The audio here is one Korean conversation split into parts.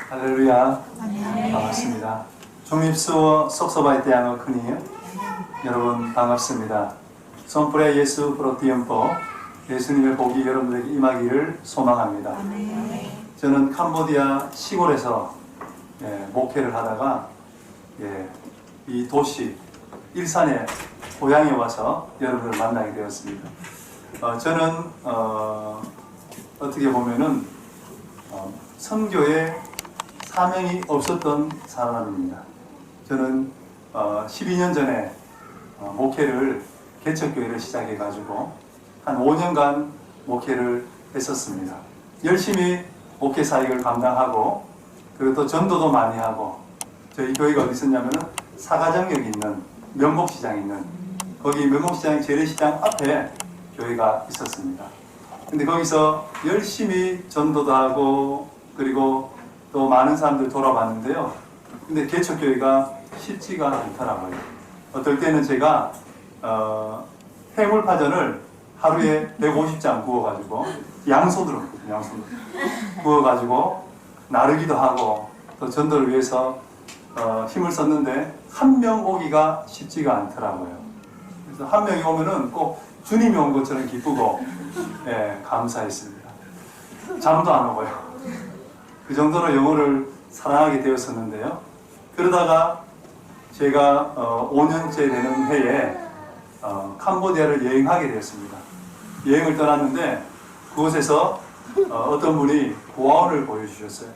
할렐루야. 반갑습니다. 중립수어 속서바이 대항어 크니 여러분 반갑습니다. 손프레 예수 프로티엄포 예수님의 복이 여러분들에게 임하기를 소망합니다. 저는 캄보디아 시골에서 목회를 하다가 이 도시 일산에 고향에 와서 여러분을 만나게 되었습니다. 저는 어떻게 보면은 선교에 사명이 없었던 사람입니다. 저는 12년 전에 목회를 개척교회를 시작해가지고 한 5년간 목회를 했었습니다. 열심히 목회 사역을 감당하고 그리고 또 전도도 많이 하고 저희 교회가 어디 있었냐면은 사가정역에 있는 면목시장에 있는 거기 면목시장 재래시장 앞에 교회가 있었습니다. 근데 거기서 열심히 전도도 하고 그리고 또 많은 사람들 돌아봤는데요. 근데 개척교회가 쉽지가 않더라고요. 어떨 때는 제가 해물파전을 하루에 150장 구워가지고 양손으로 구워가지고 나르기도 하고 또 전도를 위해서 힘을 썼는데 한 명 오기가 쉽지가 않더라고요. 그래서 한 명이 오면은 꼭 주님이 온 것처럼 기쁘고 감사했습니다. 잠도 안 오고요. 그 정도로 영어를 사랑하게 되었었는데요. 그러다가 제가 5년째 되는 해에 캄보디아를 여행하게 되었습니다. 여행을 떠났는데 그곳에서 어떤 분이 고아원을 보여주셨어요.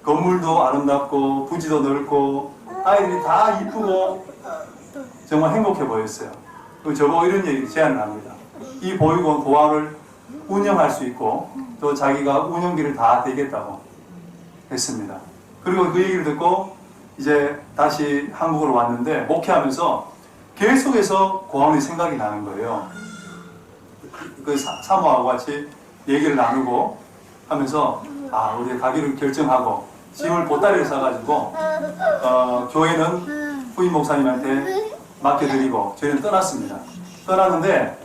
건물도 아름답고 부지도 넓고 아이들이 다 이쁘고 정말 행복해 보였어요. 저보고 이런 얘기 제안을 합니다. 이 보육원 고아원을 운영할 수 있고 또 자기가 운영비를 다 대겠다고 했습니다. 그리고 그 얘기를 듣고 이제 다시 한국으로 왔는데 목회하면서 계속해서 고아원이 생각이 나는 거예요. 그 사모하고 같이 얘기를 나누고 하면서 우리 가기로 결정하고 짐을 보따리를 싸가지고 교회는 후임 목사님한테 맡겨드리고 저희는 떠났습니다. 떠났는데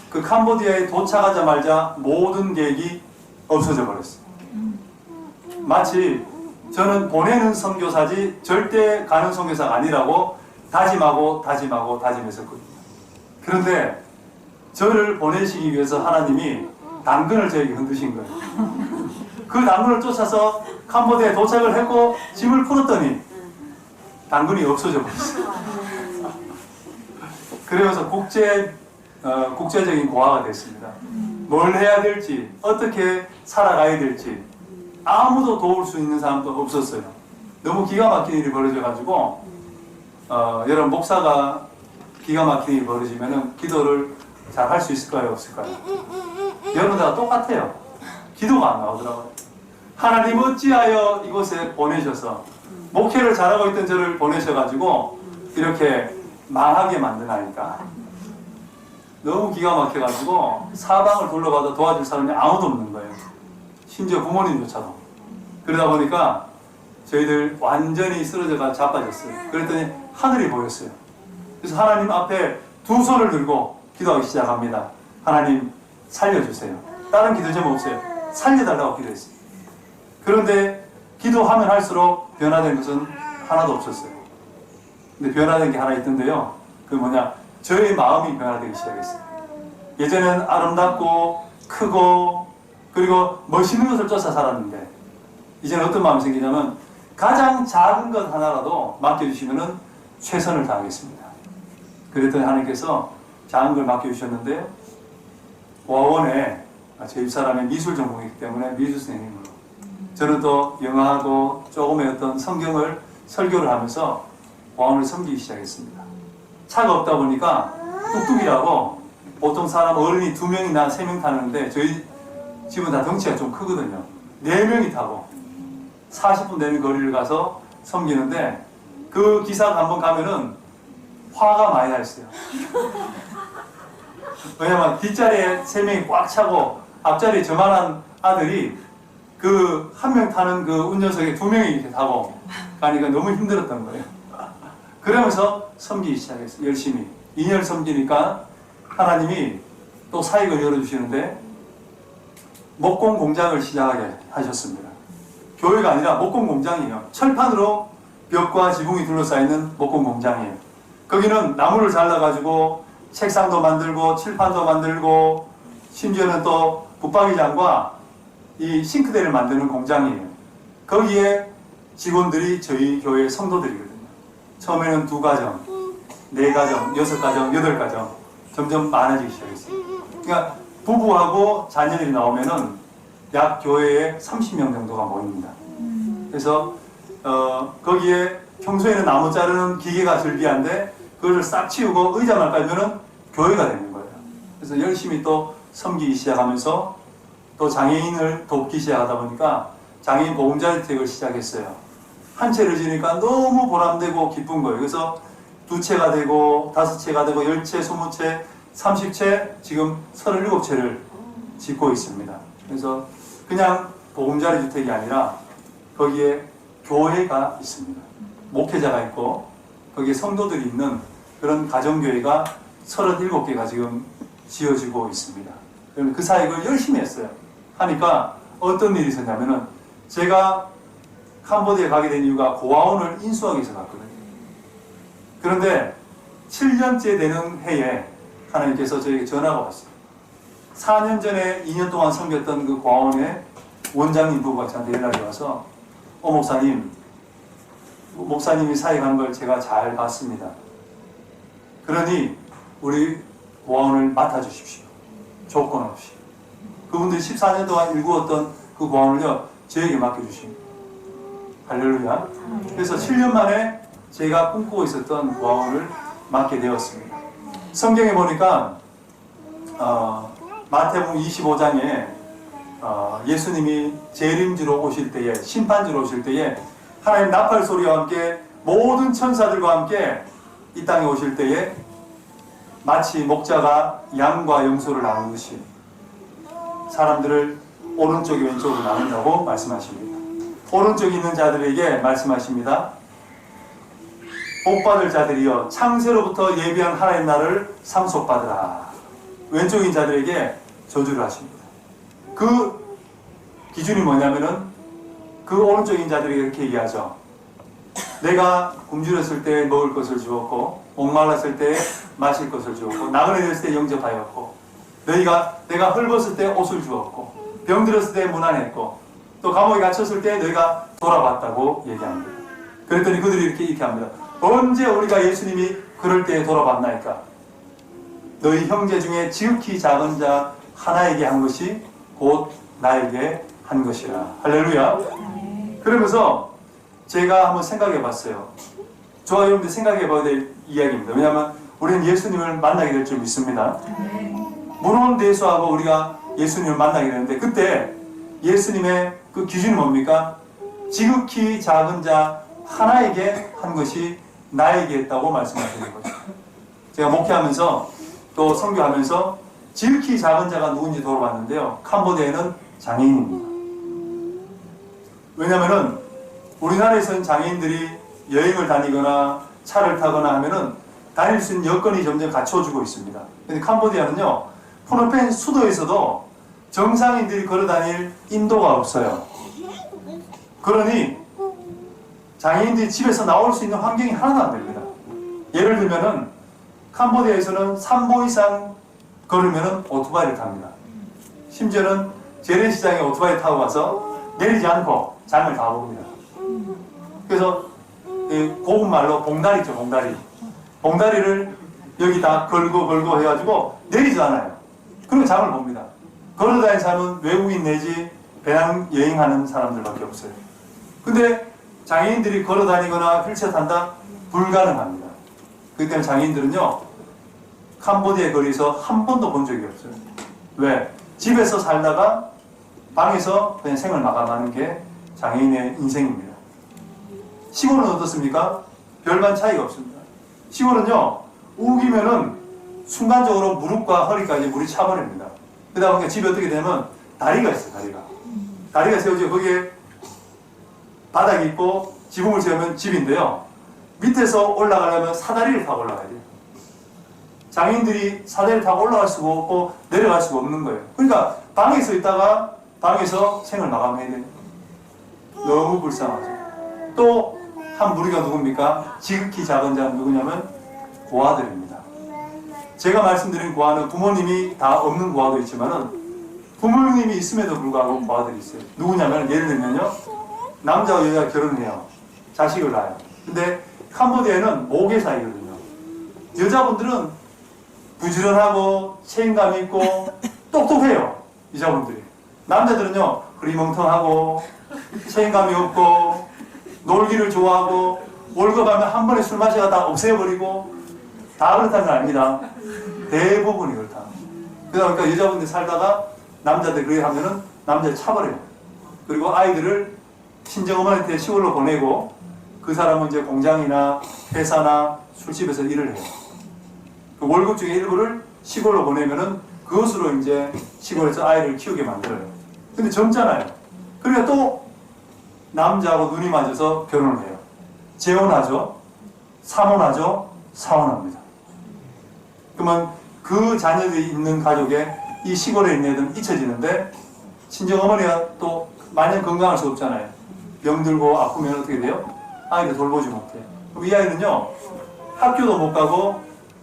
그 캄보디아에 도착하자마자 모든 계획이 없어져 버렸어요. 마치 저는 보내는 선교사지 절대 가는 선교사가 아니라고 다짐했었거든요. 그런데 저를 보내시기 위해서 하나님이 당근을 저에게 흔드신 거예요. 그 당근을 쫓아서 캄보디아에 도착을 했고 짐을 풀었더니 당근이 없어져 버렸어요. 그러면서 국제적인 고아가 됐습니다. 뭘 해야 될지, 어떻게 살아가야 될지 아무도 도울 수 있는 사람도 없었어요. 너무 기가 막힌 일이 벌어져가지고 여러분 목사가 기가 막힌 일이 벌어지면은 기도를 잘 할 수 있을까요? 없을까요? 여러분 다 똑같아요. 기도가 안 나오더라고요. 하나님 어찌하여 이곳에 보내셔서 목회를 잘하고 있던 저를 보내셔가지고 이렇게 망하게 만드나니까 너무 기가 막혀가지고 사방을 둘러봐도 도와줄 사람이 아무도 없는 거예요. 심지어 부모님조차도. 그러다 보니까 저희들 완전히 쓰러져가 자빠졌어요. 그랬더니 하늘이 보였어요. 그래서 하나님 앞에 두 손을 들고 기도하기 시작합니다. 하나님 살려주세요. 다른 기도 제목 없어요. 살려달라고 기도했어요. 그런데 기도하면 할수록 변화된 것은 하나도 없었어요. 근데 변화된 게 하나 있던데요. 그게 뭐냐? 저의 마음이 변화되기 시작했어요. 예전에는 아름답고 크고 그리고 멋있는 것을 쫓아 살았는데 이제는 어떤 마음이 생기냐면 가장 작은 것 하나라도 맡겨주시면 최선을 다하겠습니다. 그랬더니 하나님께서 작은 걸 맡겨주셨는데 고아원에 제 집사람의 미술 전공이기 때문에 미술 선생님으로 저는 또 영어하고 조금의 어떤 성경을 설교를 하면서 고아원을 섬기기 시작했습니다. 차가 없다 보니까 뚝뚝이라고 보통 사람 어른이 2명이나 3명 타는데 저희 집은 다 덩치가 좀 크거든요. 4명이 타고 40분 되는 거리를 가서 섬기는데 그 기사가 한번 가면은 화가 많이 나 있어요. 왜냐면 뒷자리에 3명이 꽉 차고 앞자리에 저만한 아들이 그 한 명 타는 그 운전석에 2명이 이렇게 타고 가니까 너무 힘들었던 거예요. 그러면서 섬기기 시작했어요. 열심히 2년 섬기니까 하나님이 또 사익을 열어주시는데 목공 공장을 시작하게 하셨습니다. 교회가 아니라 목공 공장이에요. 철판으로 벽과 지붕이 둘러싸이는 목공 공장이에요. 거기는 나무를 잘라가지고 책상도 만들고 칠판도 만들고 심지어는 또 붙박이장과 이 싱크대를 만드는 공장이에요. 거기에 직원들이 저희 교회 성도들이거든요. 처음에는 2가정, 4가정, 6가정, 8가정 점점 많아지기 시작했어요. 그러니까 부부하고 자녀들이 나오면은 약 교회에 30명 정도가 모입니다. 그래서 거기에 평소에는 나무 자르는 기계가 절비한데 그거를 싹 치우고 의자만 깔면은 교회가 되는 거예요. 그래서 열심히 또 섬기기 시작하면서 또 장애인을 돕기 시작하다 보니까 장애인 보금자리택을 시작했어요. 한 채를 지니까 너무 보람되고 기쁜 거예요. 그래서 2채가 되고 5채가 되고 10채, 20채, 30채, 지금 37채를 짓고 있습니다. 그래서 그냥 보금자리 주택이 아니라 거기에 교회가 있습니다. 목회자가 있고 거기에 성도들이 있는 그런 가정교회가 37개가 지금 지어지고 있습니다. 그럼 그 사역을 열심히 했어요. 하니까 어떤 일이 있었냐면은 제가 캄보디아에 가게 된 이유가 고아원을 인수하기 위해서 갔거든요. 그런데 7년째 되는 해에 하나님께서 저에게 전화가 왔어요. 4년 전에 2년 동안 섬겼던 그 고아원의 원장님 부부가 저한테 연락이 와서 목사님이 사역한 걸 제가 잘 봤습니다. 그러니 우리 고아원을 맡아주십시오. 조건 없이. 그분들이 14년 동안 일구었던 그 고아원을요 저에게 맡겨주십니다. 할렐루야. 그래서 7년 만에 제가 꿈꾸고 있었던 고아원을 맡게 되었습니다. 성경에 보니까 마태복음 25장에 예수님이 재림주로 오실 때에, 심판주로 오실 때에 하나님 나팔 소리와 함께 모든 천사들과 함께 이 땅에 오실 때에 마치 목자가 양과 염소를 나누듯이 사람들을 오른쪽에 왼쪽으로 나눈다고 말씀하십니다. 오른쪽에 있는 자들에게 말씀하십니다. 복받을 자들이여 창세로부터 예비한 하나님 나라를 상속받으라. 왼쪽에 있는 자들에게 저주를 하십니다. 그 기준이 뭐냐면은 그 오른쪽에 있는 자들에게 이렇게 얘기하죠. 내가 굶주렸을 때 먹을 것을 주었고 목말랐을 때 마실 것을 주었고 나그네 됐을 때 영접하였고 내가 헐벗을 때 옷을 주었고 병들었을 때 문안했고 또 감옥에 갇혔을 때 너희가 돌아봤다고 얘기합니다. 그랬더니 그들이 이렇게 합니다. 언제 우리가 예수님이 그럴 때에 돌아봤나이까? 너희 형제 중에 지극히 작은 자 하나에게 한 것이 곧 나에게 한 것이라. 할렐루야. 그러면서 제가 한번 생각해 봤어요. 저와 여러분들 생각해 봐야 될 이야기입니다. 왜냐하면 우리는 예수님을 만나게 될 줄 믿습니다. 문헌대수하고 우리가 예수님을 만나게 되는데 그때 예수님의 그 기준이 뭡니까? 지극히 작은 자 하나에게 한 것이 나에게 했다고 말씀하시는 거죠. 제가 목회하면서 또 선교하면서 지극히 작은 자가 누군지 돌아봤는데요. 캄보디아에는 장애인입니다. 왜냐면은 우리나라에서는 장애인들이 여행을 다니거나 차를 타거나 하면은 다닐 수 있는 여건이 점점 갖춰지고 있습니다. 근데 캄보디아는요, 프놈펜 수도에서도 정상인들이 걸어다닐 인도가 없어요. 그러니 장애인들이 집에서 나올 수 있는 환경이 하나도 안 됩니다. 예를 들면은 캄보디아에서는 3보 이상 걸으면은 오토바이를 탑니다. 심지어는 재래시장에 오토바이 타고 가서 내리지 않고 장을 다 봅니다. 그래서 고급 말로 봉다리 있죠, 봉다리. 봉다리를 여기 다 걸고 해가지고 내리지 않아요. 그리고 장을 봅니다. 걸어다니는 사람은 외국인 내지 배낭 여행하는 사람들밖에 없어요. 근데 장애인들이 걸어다니거나 휠체어 탄다? 불가능합니다. 그렇기 때문에 장애인들은요, 캄보디아 거리에서 한 번도 본 적이 없어요. 왜? 집에서 살다가 방에서 그냥 생을 마감하는 게 장애인의 인생입니다. 시골은 어떻습니까? 별반 차이가 없습니다. 시골은요, 우기면은 순간적으로 무릎과 허리까지 물이 차버립니다. 그러다 보니까 집이 어떻게 되면 다리가 있어요, 다리가 세워져 거기에 바닥이 있고 지붕을 세우면 집인데요. 밑에서 올라가려면 사다리를 타고 올라가야 돼요. 장애인들이 사다리를 타고 올라갈 수가 없고 내려갈 수가 없는 거예요. 그러니까 방에서 있다가 방에서 생을 마감해야 돼요. 너무 불쌍하죠. 또 한 무리가 누굽니까? 지극히 작은 자는 누구냐면 고아들입니다. 제가 말씀드린 고아는 부모님이 다 없는 고아도 있지만은 부모님이 있음에도 불구하고 고아들이 있어요. 누구냐면 예를 들면요, 남자와 여자가 결혼을 해요. 자식을 낳아요. 근데 캄보디아에는 모계사이거든요. 여자분들은 부지런하고 책임감 있고 똑똑해요. 여자분들이. 남자들은요, 흐리멍텅하고 책임감이 없고 놀기를 좋아하고 월급 하면 한 번에 술 마시다가 다 없애버리고, 다 그렇다는 건 아닙니다. 대부분이 그렇다. 그러니까 여자분들이 살다가 남자들 그렇게 하면은 남자를 차버려요. 그리고 아이들을 친정어머니한테 시골로 보내고, 그 사람은 이제 공장이나 회사나 술집에서 일을 해요. 그 월급 중에 일부를 시골로 보내면은 그것으로 이제 시골에서 아이를 키우게 만들어요. 근데 젊잖아요. 그러니까 또 남자하고 눈이 맞아서 결혼을 해요. 재혼하죠. 삼혼하죠. 사혼합니다. 그러면 그 자녀들이 있는 가족에 이 시골에 있는 애들은 잊혀지는데, 친정어머니가 또 마냥 건강할 수 없잖아요. 병들고 아프면 어떻게 돼요? 아이를 돌보지 못해. 그럼 이 아이는요, 학교도 못 가고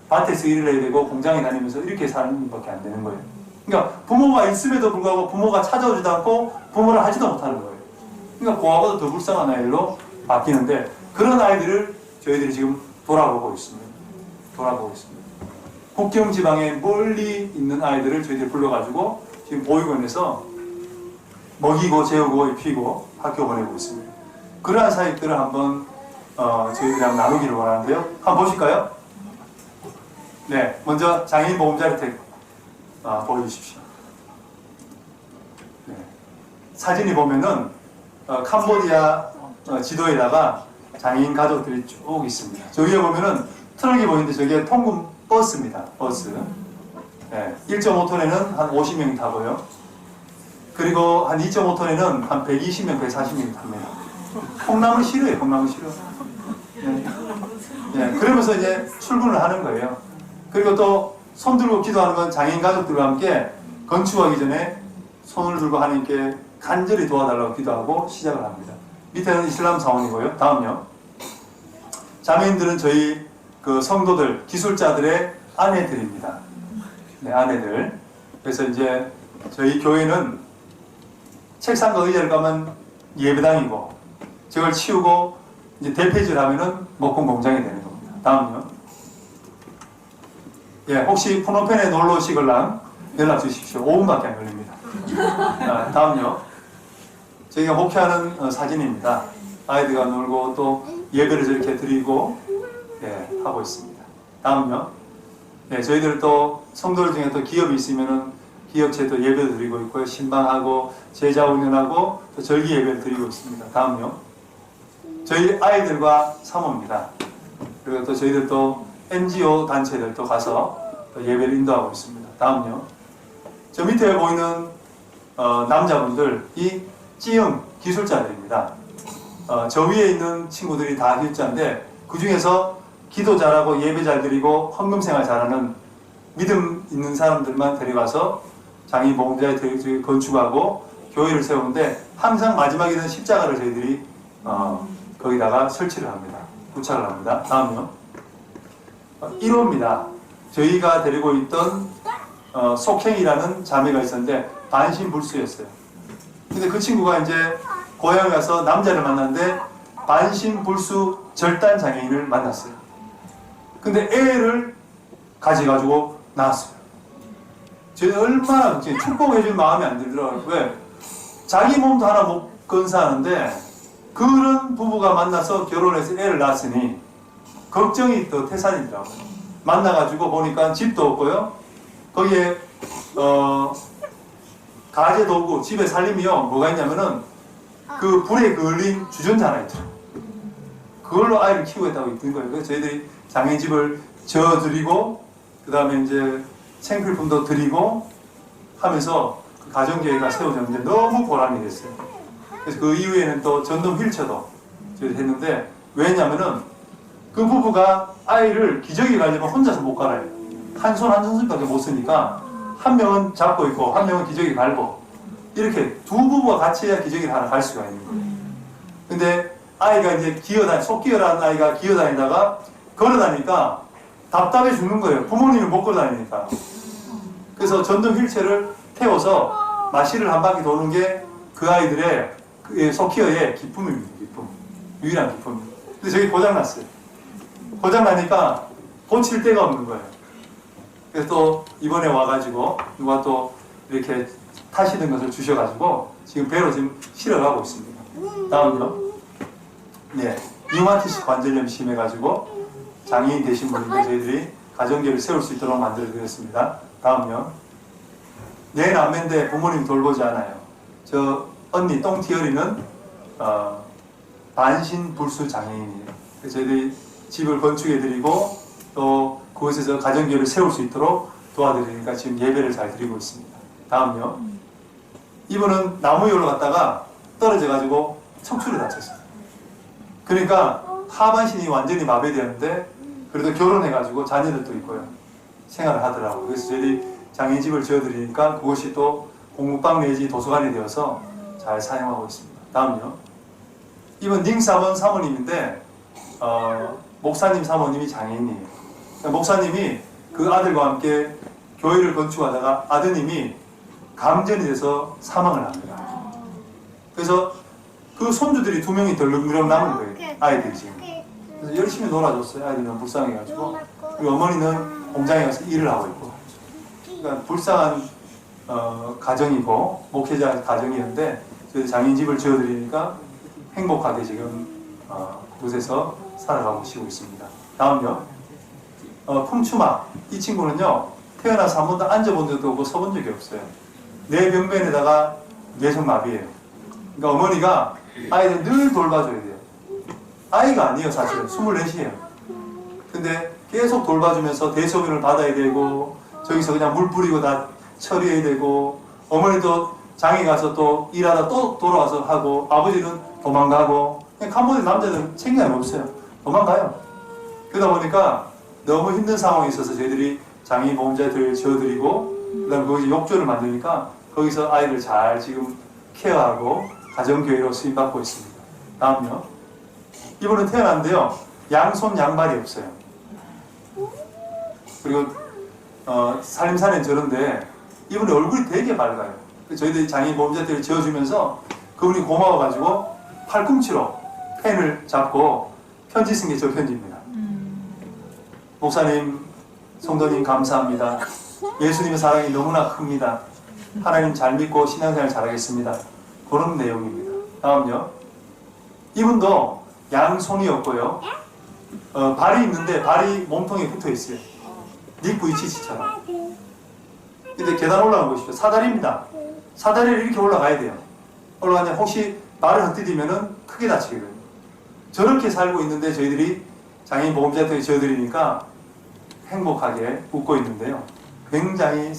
밭에서 일을 해야 되고 공장에 다니면서 이렇게 사는 밖에 안 되는 거예요. 그러니까 부모가 있음에도 불구하고 부모가 찾아오지도 않고 부모를 하지도 못하는 거예요. 그러니까 고아보다 더 불쌍한 아이로 바뀌는데, 그런 아이들을 저희들이 지금 돌아보고 있습니다. 돌아보고 있습니다. 국경 지방에 멀리 있는 아이들을 저희들이 불러가지고 지금 보육원에서 먹이고 재우고 입히고 학교 보내고 있습니다. 그러한 사역들을 한번 저희들이 한번 나누기를 원하는데요. 한번 보실까요? 네, 먼저 장애인 보험자료택 보여주십시오. 네. 사진이 보면은 캄보디아 지도에다가 장애인 가족들이 쭉 있습니다. 저기에 보면은 트럭이 보이는데 저게 통금 버스입니다. 버스. 네, 1.5톤에는 한 50명이 타고요. 그리고 한 2.5톤에는 한 120명, 140명이 탑니다. 콩나물 싫어요. 콩나물 싫어. 네. 네, 그러면서 이제 출근을 하는 거예요. 그리고 또 손 들고 기도하는 건 장애인 가족들과 함께 건축하기 전에 손을 들고 하나님께 간절히 도와달라고 기도하고 시작을 합니다. 밑에는 이슬람 사원이고요. 다음요. 장애인들은 저희 그 성도들, 기술자들의 아내들입니다. 네, 아내들. 그래서 이제 저희 교회는 책상과 의자를 까면 예배당이고, 저걸 치우고 이제 대패질 하면은 목공 공장이 되는 겁니다. 다음요. 예, 혹시 푸놈펜에 놀러 오시걸랑 연락 주십시오. 5분밖에 안 걸립니다. 다음요. 저희가 목회하는 사진입니다. 아이들과 놀고 또 예배를 저렇게 드리고, 예, 하고 있습니다. 다음요. 예, 저희들 또 성도들 중에 또 기업이 있으면은 기업체도 예배를 드리고 있고요. 신방하고 제자 훈련하고 또 절기 예배를 드리고 있습니다. 다음요. 저희 아이들과 사모입니다. 그리고 또 저희들 또 NGO 단체들도 가서 또 예배를 인도하고 있습니다. 다음요. 저 밑에 보이는 남자분들, 이 찌영 기술자들입니다. 저 위에 있는 친구들이 다 기술자인데, 그 중에서 기도 잘하고 예배 잘 드리고 헌금생활 잘하는 믿음 있는 사람들만 데려가서 장애인 보험자에 건축하고 교회를 세우는데, 항상 마지막에는 십자가를 저희들이 거기다가 설치를 합니다. 부착을 합니다. 다음요. 1호입니다. 저희가 데리고 있던 속행이라는 자매가 있었는데 반신불수였어요. 근데 그 친구가 이제 고향에 가서 남자를 만났는데 반신불수 절단 장애인을 만났어요. 근데 애를 가져가지고 낳았어요. 저는 얼마나 축복해줄 마음이 안 들더라고요. 왜? 자기 몸도 하나 못 건사하는데 그런 부부가 만나서 결혼해서 애를 낳았으니 걱정이 더 태산이더라고요. 만나가지고 보니까 집도 없고요. 거기에 가재 도구, 집에 살림이요. 뭐가 있냐면은 그 불에 걸린 주전자 하나 있죠. 그걸로 아이를 키우겠다고 있는 거예요. 그래서 저희들이 장애인 집을 지어드리고 그 다음에 이제 생필품도 드리고 하면서 그 가정교회가 세워졌는데 너무 보람이 됐어요. 그래서 그 이후에는 또 전동 휠체어도 저희들이 했는데, 왜냐면은 그 부부가 아이를 기저귀 가려면 혼자서 못 갈아요. 한 손 한 손밖에 못 쓰니까 한 명은 잡고 있고 한 명은 기저귀 갈고, 이렇게 두 부부가 같이 해야 기저귀를 하나 갈 수가 있는 거예요. 근데 아이가 이제 속 기어다니는 아이가 기어다니다가 걸어다니니까 답답해 죽는 거예요. 부모님이 못 걸어다니니까. 그래서 전동 휠체어를 태워서 마실을 한 바퀴 도는 게 그 아이들의 속기어의 기쁨입니다. 기쁨. 유일한 기쁨. 근데 저기 고장났어요. 고장나니까 고칠 데가 없는 거예요. 그래서 또 이번에 와가지고 누가 또 이렇게 타시던 것을 주셔가지고 지금 배로 지금 실어가고 있습니다. 다음요. 네. 류마티스 관절염 심해가지고 장애인 되신 분인데 저희들이 가정계를 세울 수 있도록 만들어 드렸습니다. 다음요. 내 남매인데 부모님 돌보지 않아요. 저 언니 똥티어리는 반신불수 장애인이에요. 그래서 저희들이 집을 건축해드리고 또 그곳에서 가정계를 세울 수 있도록 도와드리니까 지금 예배를 잘 드리고 있습니다. 다음요. 이분은 나무 위로 갔다가 떨어져가지고 척추를 다쳤어요. 그러니까 하반신이 완전히 마비되었는데 그래도 결혼해가지고 자녀들도 있고요. 생활을 하더라고요. 그래서 저희들이 장애인집을 지어드리니까 그것이 또 공부방 내지 도서관이 되어서 잘 사용하고 있습니다. 다음요. 이분 닝사원 사모님인데 목사님 사모님이 장애인이에요. 목사님이 그 아들과 함께 교회를 건축하다가 아드님이 감전이 돼서 사망을 합니다. 그래서 그 손주들이 2명이 덜렁덜렁 남은 거예요. 아이들이 지금. 그래서 열심히 놀아줬어요. 아이들이 너무 불쌍해가지고. 그리고 어머니는 공장에 가서 일을 하고 있고. 그러니까 불쌍한 가정이고 목회자 가정이었는데 저희 장인집을 지어드리니까 행복하게 지금 그곳에서 살아가고 계시고 있습니다. 다음요. 쿵추마. 이 친구는요. 태어나서 한 번도 앉아본 적도 없고 서본 적이 없어요. 내 병변에다가 뇌성마비예요. 그러니까 어머니가 아이들 늘 돌봐줘야 돼요. 아이가 아니에요 사실은. 24이에요. 근데 계속 돌봐주면서 대소변을 받아야 되고 저기서 그냥 물 뿌리고 다 처리해야 되고 어머니도 장에 가서 또 일하다 또 돌아와서 하고 아버지는 도망가고 그냥 캄보디아 남자들은 책임이 없어요. 도망가요. 그러다 보니까 너무 힘든 상황이 있어서 저희들이 장애인 보험자들을 지어드리고 그 다음에 거기서 욕조를 만드니까 거기서 아이를 잘 지금 케어하고 가정교회로 쓰임받고 있습니다. 다음요. 이분은 태어났는데요. 양손 양발이 없어요. 그리고 살림살이는 저런데 이분의 얼굴이 되게 밝아요. 저희들이 장애인 보험자들을 지어주면서 그분이 고마워가지고 팔꿈치로 펜을 잡고 편지 쓴 게 저 편지입니다. 목사님, 성도님 감사합니다. 예수님의 사랑이 너무나 큽니다. 하나님 잘 믿고 신앙생활 잘하겠습니다. 그런 내용입니다. 다음요. 이분도 양손이 없고요. 발이 있는데 발이 몸통에 붙어 있어요. 닉 이치치처럼. 근데 계단 올라가는 것이죠. 사다리입니다. 사다리를 이렇게 올라가야 돼요. 올라가면 혹시 발을 헛디디면은 크게 다치게 돼요. 저렇게 살고 있는데 저희들이 장애인 보험자한테 지어드리니까 행복하게 웃고 있는데요. 굉장히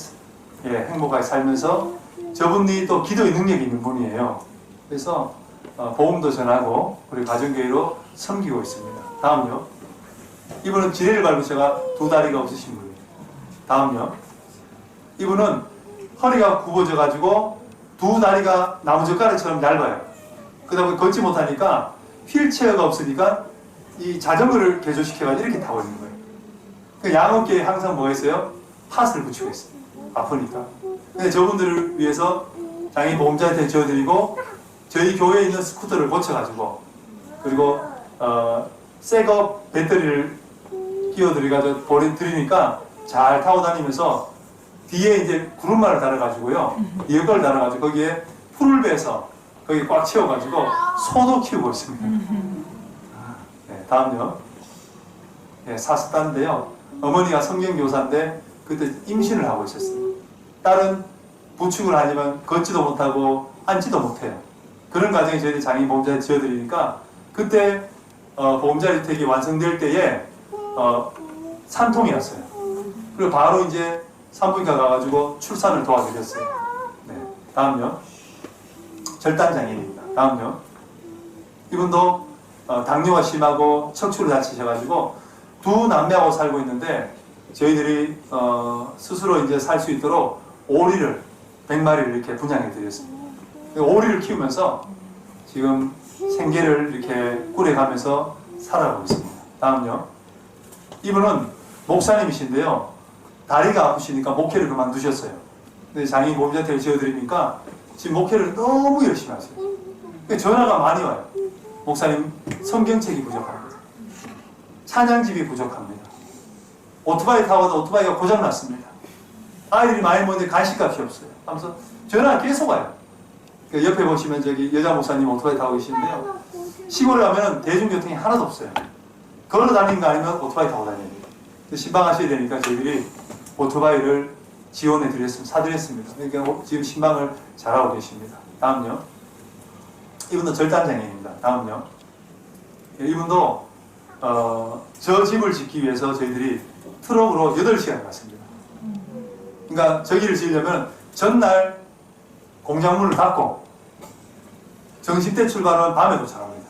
행복하게 살면서 저분이 또 기도의 능력이 있는 분이에요. 그래서 복음도 전하고 우리 가정교회로 섬기고 있습니다. 다음요. 이분은 지뢰를 밟은 제가 2다리가 없으신 분이에요. 다음요. 이분은 허리가 굽어져 가지고 2다리가 나무젓가락처럼 얇아요. 그러다 보니 걷지 못하니까 휠체어가 없으니까 이 자전거를 개조시켜가지고 이렇게 타고 있는 거예요. 그 양어깨에 항상 뭐 했어요? 팥을 붙이고 있어요. 아프니까. 근데 저분들을 위해서 장애인 보험자한테 지어드리고 저희 교회에 있는 스쿠터를 고쳐가지고 그리고 새거 배터리를 끼워드려가지고 보내드리니까 잘 타고 다니면서 뒤에 이제 구름말을 달아가지고요. 이어걸 달아가지고 거기에 풀을 베서 거기 꽉 채워가지고 소도 키우고 있습니다. 네, 다음요. 네, 사스타인데요. 어머니가 성경교사인데 그때 임신을 하고 있었어요. 딸은 부축을 하지만 걷지도 못하고 앉지도 못해요. 그런 가정에 저희들이 장애인 보험자를 지어드리니까 그때 보험자주택이 완성될 때에 산통이 왔어요. 그리고 바로 이제 산부인과 가가지고 출산을 도와드렸어요. 네, 다음요. 절단장애인입니다. 다음요. 이분도 당뇨가 심하고 척추를 다치셔가지고 2 남매하고 살고 있는데 저희들이 스스로 이제 살 수 있도록 오리를 100마리를 이렇게 분양해 드렸습니다. 오리를 키우면서 지금 생계를 이렇게 꾸려가면서 살아가고 있습니다. 다음요. 이분은 목사님이신데요. 다리가 아프시니까 목회를 그만두셨어요. 근데 장애인 보험자택을 지어드리니까 지금 목회를 너무 열심히 하세요. 전화가 많이 와요. 목사님, 성경책이 부족합니다. 찬양집이 부족합니다. 오토바이 타고도 오토바이가 고장났습니다. 아이들이 많이 먹는데 간식값이 없어요. 하면서 전화가 계속 와요. 옆에 보시면 저기 여자 목사님 오토바이 타고 계시는데요. 시골에 가면 대중교통이 하나도 없어요. 걸어 다니는 거 아니면 오토바이 타고 다녀야 돼요. 신방하셔야 되니까 저희들이 오토바이를 지원해 드렸습니다. 사드렸습니다. 그러니까 지금 신방을 잘하고 계십니다. 다음요. 이분도 절단장애인입니다. 다음요. 이분도 저 집을 짓기 위해서 저희들이 트럭으로 8시간 갔습니다. 그러니까 저기를 지으려면 전날 공장문을 닫고 정식 때 출발하면 밤에 도착합니다.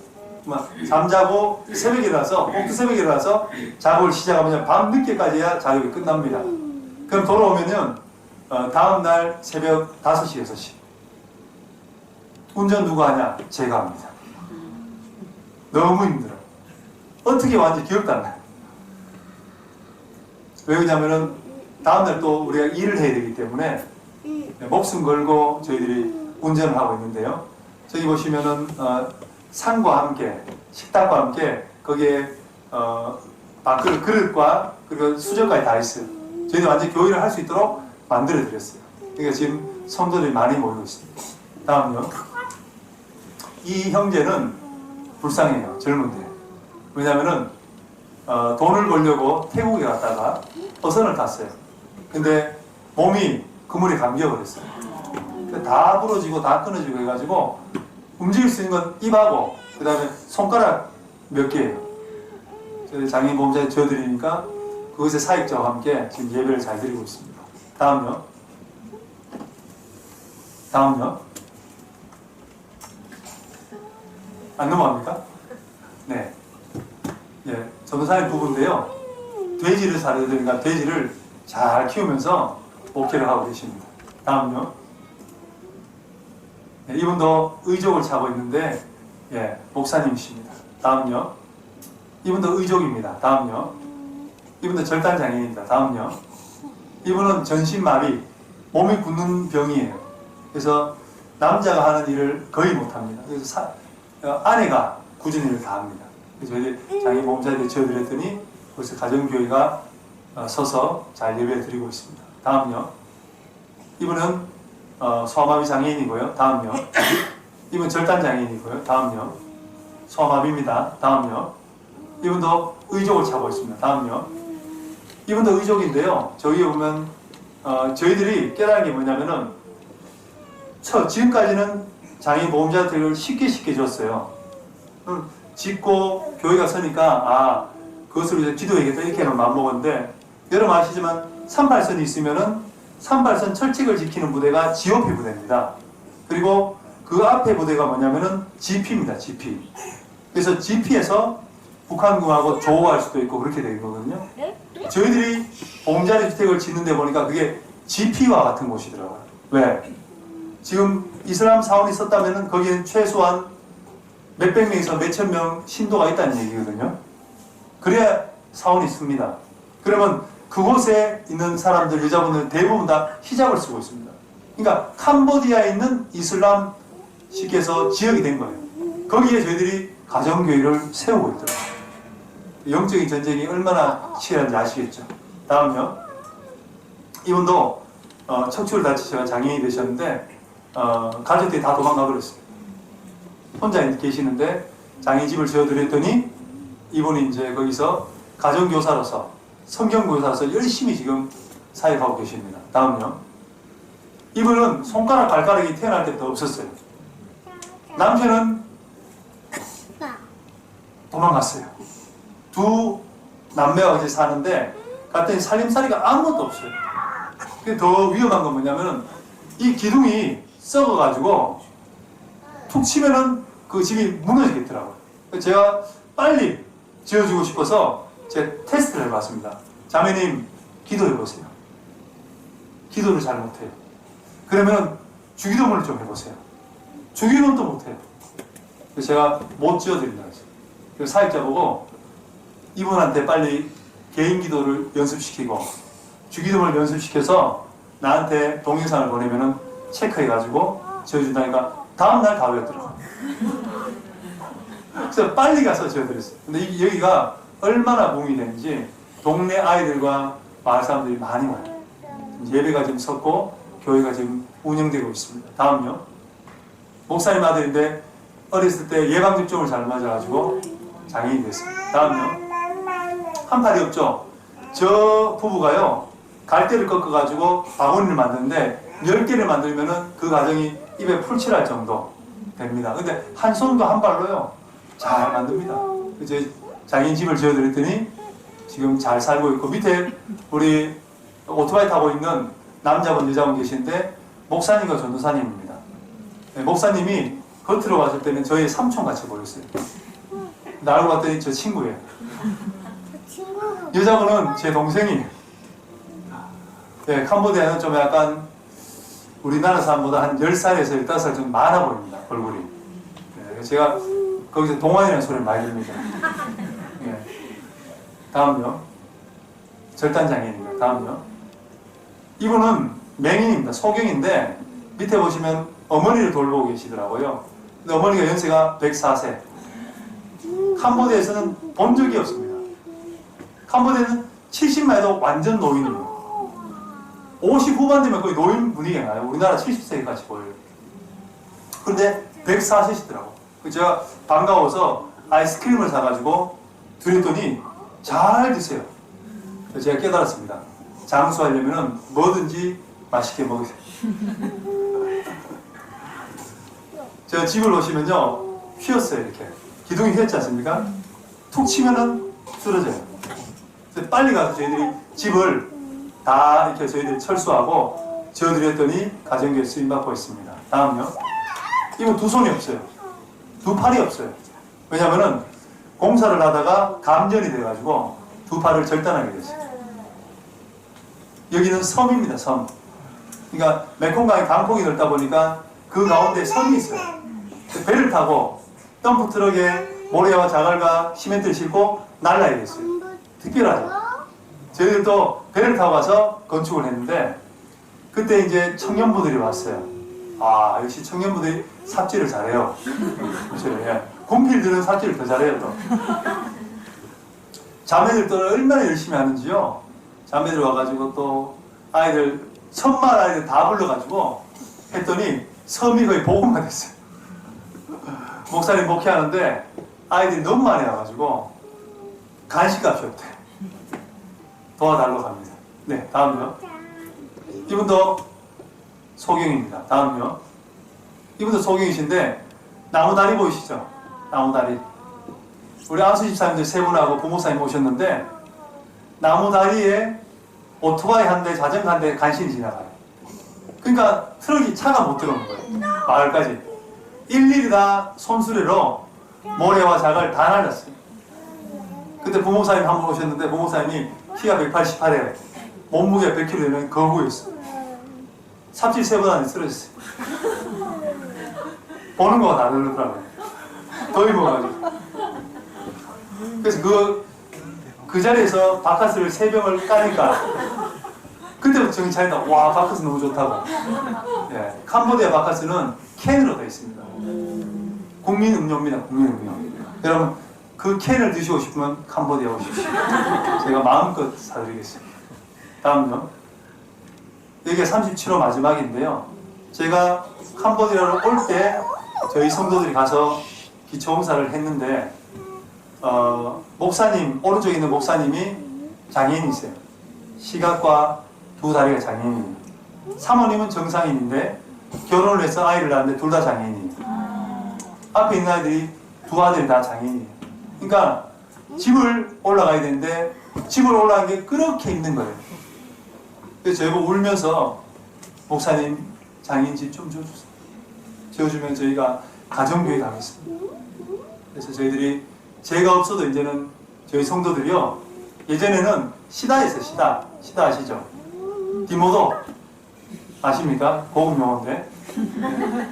잠자고 새벽에 일어나서 꼭두 새벽에 일어나서 작업을 시작하면 밤 늦게까지야 작업이 끝납니다. 그럼 돌아오면은 다음날 새벽 5시, 6시. 운전 누가 하냐? 제가 합니다. 너무 힘들어요. 어떻게 왔는지 기억도 안 나요. 왜 그러냐면은 다음날 또 우리가 일을 해야 되기 때문에 목숨 걸고 저희들이 운전을 하고 있는데요. 저기 보시면은 상과 함께 식탁과 함께 거기에 밥그릇, 그릇과 그리고 수저까지 다 있어요. 저희들이 완전 교회를 할 수 있도록 만들어 드렸어요. 그러니까 지금 성도들이 많이 모이고 있습니다. 다음요. 이 형제는 불쌍해요. 젊은데. 왜냐면은 돈을 벌려고 태국에 갔다가 어선을 탔어요. 근데 몸이 그물에 감겨버렸어요. 다 부러지고 다 끊어지고 해가지고 움직일 수 있는 건 입하고 그 다음에 손가락 몇 개예요. 저희 장애인 보험자에 지어드리니까 그것의 사역자와 함께 지금 예배를 잘 드리고 있습니다. 다음요. 다음요. 안 넘어갑니까? 네. 예, 전도사님 부부인데요. 돼지를 사려야 되니까 돼지를 잘 키우면서 목회를 하고 계십니다. 다음요. 예, 이분도 의족을 차고 있는데, 예, 목사님이십니다. 다음요. 이분도 의족입니다. 다음요. 이분도 절단장애인입니다. 다음요. 이분은 전신마비, 몸이 굳는 병이에요. 그래서 남자가 하는 일을 거의 못합니다. 그래서 아내가 굳은 일을 다 합니다. 그래서 저희 장애인 보험자들이 지어드렸더니 벌써 가정교회가 서서 잘 예배 드리고 있습니다. 다음요. 이분은 소아마비 장애인이고요. 다음요. 이분 절단장애인이고요. 다음요. 소아마비입니다. 다음요. 이분도 의족을 차고 있습니다. 다음요. 이분도 의족인데요. 저기 보면 저희들이 깨달은 게 뭐냐면은 지금까지는 장애인 보험자들을 쉽게 줬어요. 짓고 교회가 서니까 그것을 이제 기도해야겠다 이렇게는 마음먹었는데 여러분 아시지만 38선이 있으면은 38선 철책을 지키는 부대가 GOP 부대입니다. 그리고 그 앞에 부대가 뭐냐면은 GP입니다. GP. 그래서 GP에서 북한군하고 조우할 수도 있고 그렇게 되는 거거든요. 저희들이 보험자리 주택을 짓는데 보니까 그게 GP와 같은 곳이더라고요. 왜? 지금 이슬람 사원이 있었다면은 거기는 최소한 몇백 명에서 몇천 명 신도가 있다는 얘기거든요. 그래야 사원이 있습니다. 그러면 그곳에 있는 사람들, 여자분들 대부분 다 히잡을 쓰고 있습니다. 그러니까 캄보디아에 있는 이슬람 식에서 지역이 된 거예요. 거기에 저희들이 가정교회를 세우고 있더라고요. 영적인 전쟁이 얼마나 치열한지 아시겠죠? 다음요. 이분도 척추를 다치셔서 장애인이 되셨는데 가족들이 다 도망가 버렸어요. 혼자 계시는데 장애인 집을 지어드렸더니 이분이 이제 거기서 가정교사로서 성경교사로서 열심히 지금 사역하고 계십니다. 다음요. 이분은 손가락 발가락이 태어날 때부터 없었어요. 남편은 도망갔어요. 두 남매와 이제 사는데 갔더니 살림살이가 아무것도 없어요. 그게 더 위험한 건 뭐냐면은 이 기둥이 썩어가지고 툭 치면은 그 집이 무너지겠더라고요. 제가 빨리 지어주고 싶어서 제가 테스트를 해봤습니다. 자매님 기도해보세요. 기도를 잘 못해요. 그러면 주기도문을 좀 해보세요. 주기도문도 못해요. 그래서 제가 못 지어드린다 했어요. 그래서 사역자 보고 이분한테 빨리 개인 기도를 연습시키고 주기도를 연습시켜서 나한테 동영상을 보내면은 체크해가지고 지어준다니까 다음날 다 외웠더라고요. 그래서 빨리 가서 지어드렸어요. 근데 여기가 얼마나 붐이 되는지 동네 아이들과 마을 사람들이 많이 와요. 예배가 지금 섰고 교회가 지금 운영되고 있습니다. 다음요. 목사님 아들인데 어렸을 때 예방접종을 잘 맞아가지고 장애인이 됐어요. 다음요. 한 팔이 없죠? 저 부부가요, 갈대를 꺾어가지고 바구니를 만드는데 10개를 만들면은 그 가정이 입에 풀칠할 정도 됩니다. 근데 한 손도 한 발로요, 잘 만듭니다. 이제 장애인 집을 지어드렸더니 지금 잘 살고 있고, 밑에 우리 오토바이 타고 있는 남자분, 여자분 계시는데 목사님과 전도사님입니다. 네, 목사님이 겉으로 봤을 때는 저희 삼촌 같이 보였어요. 나를 봤더니 저 친구예요. 여자분은 제 동생이에요. 네, 캄보디아는 좀 약간 우리나라 사람보다 한 10살에서 15살 좀 많아 보입니다, 얼굴이. 네, 제가 거기서 동안이라는 소리를 많이 듭니다. 네. 다음요. 절단장애인입니다. 다음요. 이분은 맹인입니다. 소경인데 밑에 보시면 어머니를 돌보고 계시더라고요. 근데 어머니가 연세가 104세. 캄보디아에서는 본 적이 없습니다. 캄보디아는 70만 해도 완전 노인입니다. 50 후반 되면 거의 노인 분위기가 나요. 우리나라 70세 같이 보여요. 그런데 104세시더라고. 제가 반가워서 아이스크림을 사가지고 드렸더니 잘 드세요. 제가 깨달았습니다. 장수하려면 뭐든지 맛있게 먹으세요. 제가 집을 오시면요, 휘었어요. 이렇게 기둥이 휘었지 않습니까? 툭 치면은 쓰러져요. 그래서 빨리 가서 저희들이 집을 다 이렇게 저희들이 철수하고 지어드렸더니 가정교회 쓰임받고 있습니다. 다음요. 이건 두 손이 없어요. 두 팔이 없어요. 왜냐면은 공사를 하다가 감전이 돼가지고 두 팔을 절단하게 됐어요. 여기는 섬입니다, 섬. 그러니까 메콩강이 강폭이 넓다 보니까 그 가운데 섬이 있어요. 배를 타고 덤프 트럭에 모래와 자갈과 시멘트를 싣고 날라야 됐어요. 특별하죠. 저희들도 배를 타고 가서 건축을 했는데 그때 이제 청년부들이 왔어요. 아, 역시 청년부들이 삽질을 잘해요. 그렇죠? 예. 군필들은 삽질을 더 잘해요, 또. 자매들도 얼마나 열심히 하는지요. 자매들 와가지고 또 아이들, 1000만 아이들 다 불러가지고 했더니 섬이 거의 복음화 됐어요. 목사님 목회하는데 아이들이 너무 많이 와가지고 간식값이 없대. 도와달라고 합니다. 네, 다음요. 이분도 소경입니다. 다음요. 이분도 소경이신데 나무다리 보이시죠? 나무다리. 우리 안수 집사님들 세 분하고 부목사님 오셨는데 나무다리에 오토바이 한 대, 자전거 한 대 간신히 지나가요. 그러니까 트럭이, 차가 못 들어오는 거예요. 마을까지. 일일이 다 손수레로 모래와 자갈 다 날렸어요. 그때 부목사님 한 번 오셨는데 부목사님이 키가 188에 몸무게가 100kg 되는 거구였어요. 삽질 3번 안에 쓰러졌어요. 보는 거가 다르더라고요. 더 입어가지고. 그래서 그 자리에서 바카스를 3병을 까니까 그때부터 정신 차린다. 와, 바카스 너무 좋다고. 예, 캄보디아 바카스는 캔으로 되어 있습니다. 국민 음료입니다. 국민 음료. 여러분 그 캔을 드시고 싶으면 캄보디아 오십시오. 제가 마음껏 사드리겠습니다. 다음요. 여기가 37호 마지막인데요. 제가 캄보디아로 올 때 저희 성도들이 가서 기초봉사를 했는데 목사님, 오른쪽에 있는 목사님이 장애인이세요. 시각과 두 다리가 장애인이에요. 사모님은 정상인인데 결혼을 해서 아이를 낳았는데 둘 다 장애인이에요. 앞에 있는 아이들이 두 아들이 다 장애인이에요. 그러니까 집을 올라가야 되는데 집을 올라가는 게 그렇게 힘든 거예요. 그래서 저희가 울면서 목사님 장애인 집 좀 지어주세요. 지어주면 저희가 가정교회 가겠습니다. 그래서 저희들이 제가 없어도 이제는 저희 성도들이요. 예전에는 시다였어요. 시다. 시다 아시죠? 디모도 아십니까? 고급 용어인데.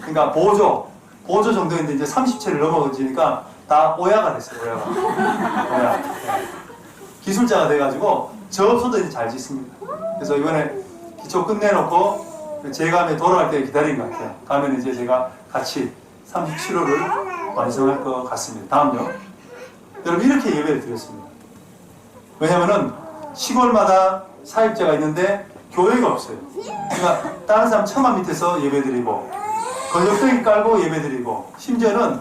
그러니까 보조. 보조 정도인데 이제 30채를 넘어지니까 다 오야가 됐어요. 오야. 네. 기술자가 돼가지고 저 없어도 이제 잘 짓습니다. 그래서 이번에 기초 끝내놓고 재감에 돌아갈 때 기다린 것 같아요. 가면 이제 제가 같이 37호를 완성할 것 같습니다. 다음요. 여러분 이렇게 예배를 드렸습니다. 왜냐면은 시골마다 사역자가 있는데 교회가 없어요. 그러니까 다른 사람 처마 밑에서 예배드리고 거적대기 깔고 예배드리고 심지어는